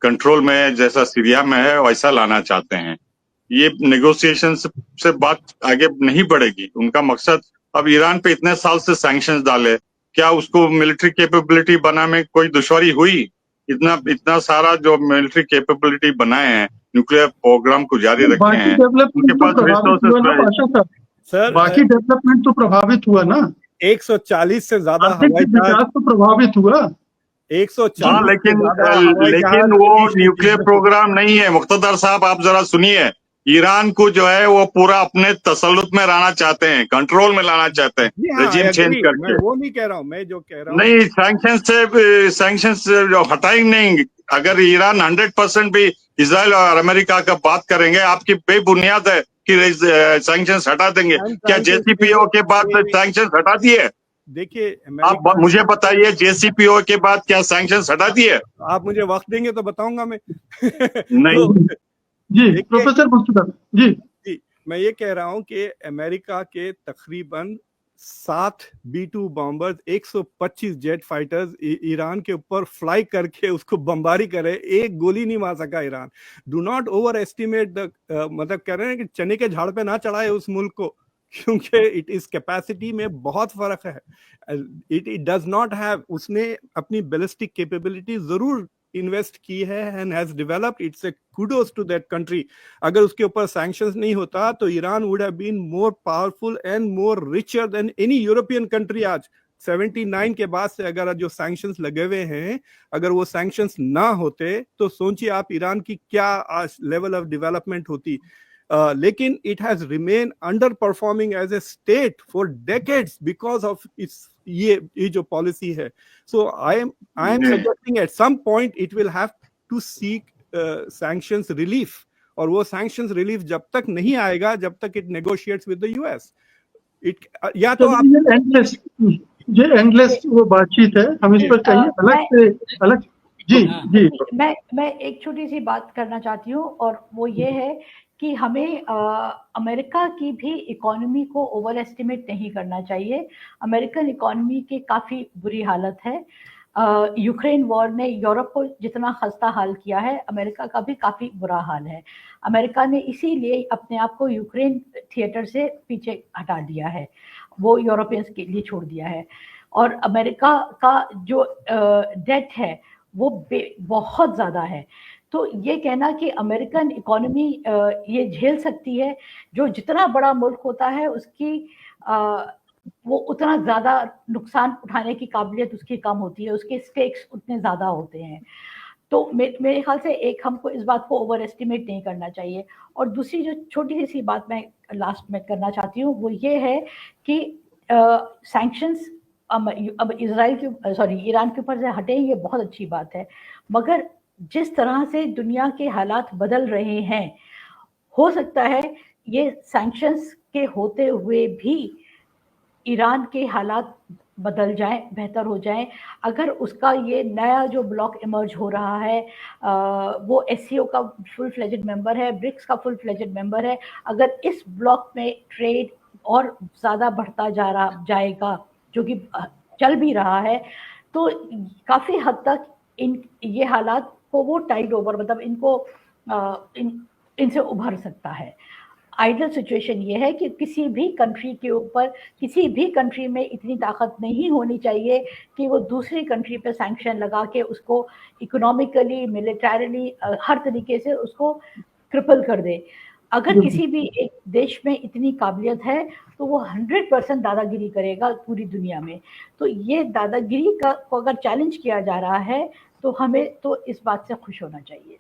S4: कंट्रोल में, जैसा सीरिया में है, वैसा लाना चाहते हैं। ये नेगोशिएशन से बात आगे नहीं बढ़ेगी। उनका मकसद, अब ईरान पे इतने साल से सैंक्शंस डाले, क्या उसको मिलिट्री कैपेबिलिटी बनाने में कोई दुश्वारी हुई? इतना सारा जो मिलिट्री कैपेबिलिटी बनाए हैं, न्यूक्लियर प्रोग्राम को जारी रखे हैं, उनके पास रिसोर्सेस।
S1: सर, बाकी डेवलपमेंट तो प्रभावित हुआ ना।
S2: 140 से ज्यादा हवाई जहाज
S1: तो प्रभावित हुआ।
S2: 140,
S4: लेकिन वो न्यूक्लियर प्रोग्राम नहीं है। मुख्तदर साहब, आप जरा सुनिए। ईरान को जो है वो पूरा अपने तसल्लुत में लाना चाहते हैं, कंट्रोल में लाना चाहते हैं, रेजिम चेंज करके।
S2: मैं वो नहीं कह रहा हूँ, मैं जो कह रहा हूँ
S4: नहीं, सैंक्शंस जो हटाएंगे नहीं। अगर ईरान 100% भी इजराइल और अमेरिका का बात करेंगे, आपकी बेबुनियाद है कि सैंक्शंस हटा देंगे। क्या JCPOA के बाद सैंक्शंस हटा दिए?
S2: देखिए,
S4: आप मुझे बताइए, JCPOA के बाद क्या सैंक्शंस हटा दिए?
S2: आप मुझे वक्त देंगे तो बताऊंगा मैं।
S4: नहीं
S1: जी, प्रोफेसर मुस्तफा जी,
S2: मैं ये कह रहा हूं कि अमेरिका के तकरीबन 7 B-2 bombers, 125 jet fighters Iran के ऊपर फ्लाई करके उसको बमबारी करे, एक गोली नहीं मार सका Iran. Do not over estimate the, मतलब कह रहे हैं कि चने के झाड़ पे ना चढ़ाए उस मुल्क को, क्योंकि इट इस कैपेसिटी में बहुत फर्क है। इट डज नॉट हैव, उसने अपनी बैलिस्टिक कैपेबिलिटी जरूर इन्वेस्ट की है and has developed. It's a kudos to that country. अगर उसके ऊपर सैंक्शंस नहीं होता तो Iran would have been more powerful and more richer than any European country. आज 79 के बाद से अगर जो सैंक्शंस लगे हुए हैं, अगर वो सैंक्शंस ना होते तो सोचिए आप ईरान की क्या आज लेवल ऑफ डेवलपमेंट होती। लेकिन it has remained underperforming as a state for decades because of its ये जो policy है। So I am suggesting at some point it will have to seek sanctions relief, और वो sanctions relief जब तक नहीं आएगा, जब तक it negotiates with the US, या तो
S1: ये endless वो बातचीत है। हम इस पर कहीं अलग जी
S5: हाँ।
S1: जी
S3: मैं एक छोटी सी बात करना चाहती हूँ, और वो ये है कि हमें अमेरिका की भी इकोनॉमी को ओवर एस्टिमेट नहीं करना चाहिए। अमेरिकन इकोनॉमी की काफ़ी बुरी हालत है। यूक्रेन वॉर ने यूरोप को जितना खस्ता हाल किया है, अमेरिका का भी काफ़ी बुरा हाल है। अमेरिका ने इसीलिए अपने आप को यूक्रेन थिएटर से पीछे हटा दिया है, वो यूरोपियंस के लिए छोड़ दिया है। और अमेरिका का जो डेट है वो बहुत ज़्यादा है। तो ये कहना कि अमेरिकन इकोनॉमी ये झेल सकती है, जो जितना बड़ा मुल्क होता है उसकी वो उतना ज़्यादा नुकसान उठाने की काबिलियत उसकी कम होती है, उसके स्टेक्स उतने ज़्यादा होते हैं। तो मेरे ख्याल से एक हमको इस बात को ओवर एस्टिमेट नहीं करना चाहिए। और दूसरी जो छोटी सी बात मैं लास्ट में करना चाहती हूँ वो ये है कि सैंक्शंस अब इसराइल के ईरान के ऊपर से हटे, ये बहुत अच्छी बात है, मगर जिस तरह से दुनिया के हालात बदल रहे हैं, हो सकता है ये सैंक्शंस के होते हुए भी ईरान के हालात बदल जाएं, बेहतर हो जाएं। अगर उसका ये नया जो ब्लॉक इमर्ज हो रहा है, वो एससीओ का फुल फ्लेजेड मेंबर है, ब्रिक्स का फुल फ्लेजेड मेंबर है, अगर इस ब्लॉक में ट्रेड और ज़्यादा बढ़ता जाएगा, जो कि चल भी रहा है, तो काफ़ी हद तक ये हालात को वो टाइड ओवर, मतलब इनसे उभर सकता है। आइडियल सिचुएशन ये है कि किसी भी कंट्री के ऊपर, किसी भी कंट्री में इतनी ताकत नहीं होनी चाहिए कि वो दूसरी कंट्री पे सैंक्शन लगा के उसको इकोनॉमिकली, मिलिटरीली, हर तरीके से उसको क्रिपल कर दे। अगर किसी भी एक देश में इतनी काबिलियत है तो वो 100% दादागिरी करेगा पूरी दुनिया में। तो ये दादागिरी को अगर चैलेंज किया जा रहा है तो हमें तो इस बात से खुश होना चाहिए।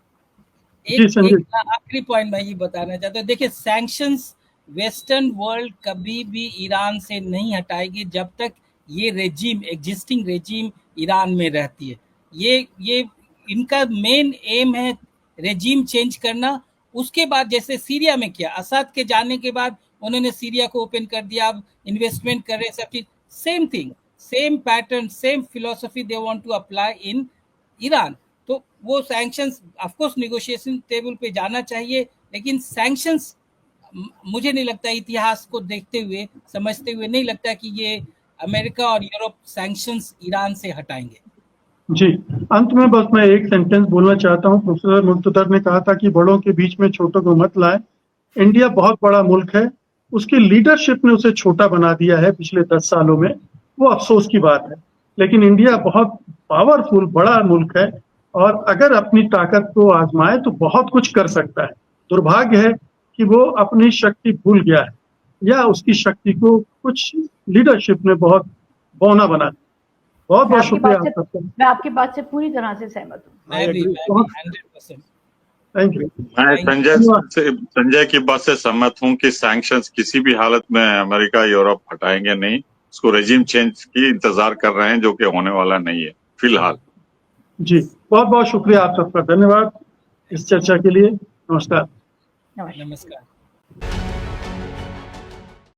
S5: एक आखिरी पॉइंट मैं ये बताना चाहता हूँ। देखिए, सैंक्शंस वेस्टर्न वर्ल्ड कभी भी ईरान से नहीं हटाएगी जब तक ये रेजिम, एग्जिस्टिंग रेजिम ईरान में रहती है। ये इनका मेन एम है रेजिम चेंज करना। उसके बाद जैसे सीरिया में किया, असद के जाने के बाद उन्होंने सीरिया को ओपन कर दिया, अब इन्वेस्टमेंट कर रहे, सब चीज same thing, same pattern, same philosophy they want to apply in Iran. तो वो sanctions of course negotiation table पे जाना चाहिए, लेकिन सैंक्शंस मुझे नहीं लगता, इतिहास को देखते हुए, समझते हुए नहीं लगता कि ये अमेरिका और यूरोप सैंक्शंस ईरान से हटाएंगे।
S1: जी, अंत में बस मैं एक सेंटेंस बोलना चाहता हूँ। प्रोफेसर मुक्तदर ने कहा था कि बड़ों के बीच में छोटों को मत लाएं। इंडिया बहुत बड़ा मुल्क है, उसकी लीडरशिप ने उसे छोटा बना दिया है पिछले 10 सालों में, वो अफसोस की बात है। लेकिन इंडिया बहुत पावरफुल बड़ा मुल्क है और अगर अपनी ताकत को आजमाए तो बहुत कुछ कर सकता है। दुर्भाग्य है कि वो अपनी शक्ति भूल गया है, या उसकी शक्ति को कुछ लीडरशिप ने बहुत बौना बना दिया। बहुत बहुत शुक्रिया आप सबका।
S3: मैं आपकी बात से पूरी तरह से सहमत हूँ।
S5: मैं भी 100%।
S1: Thank you.
S4: मैं संजय की बात से सहमत हूँ कि सैंक्शंस किसी भी हालत में अमेरिका यूरोप हटाएंगे नहीं। उसको रेजिम चेंज की इंतजार कर रहे हैं, जो कि होने वाला नहीं है फिलहाल।
S1: जी, बहुत बहुत शुक्रिया आप सबका। धन्यवाद इस चर्चा के लिए। नमस्कार।
S3: नमस्कार।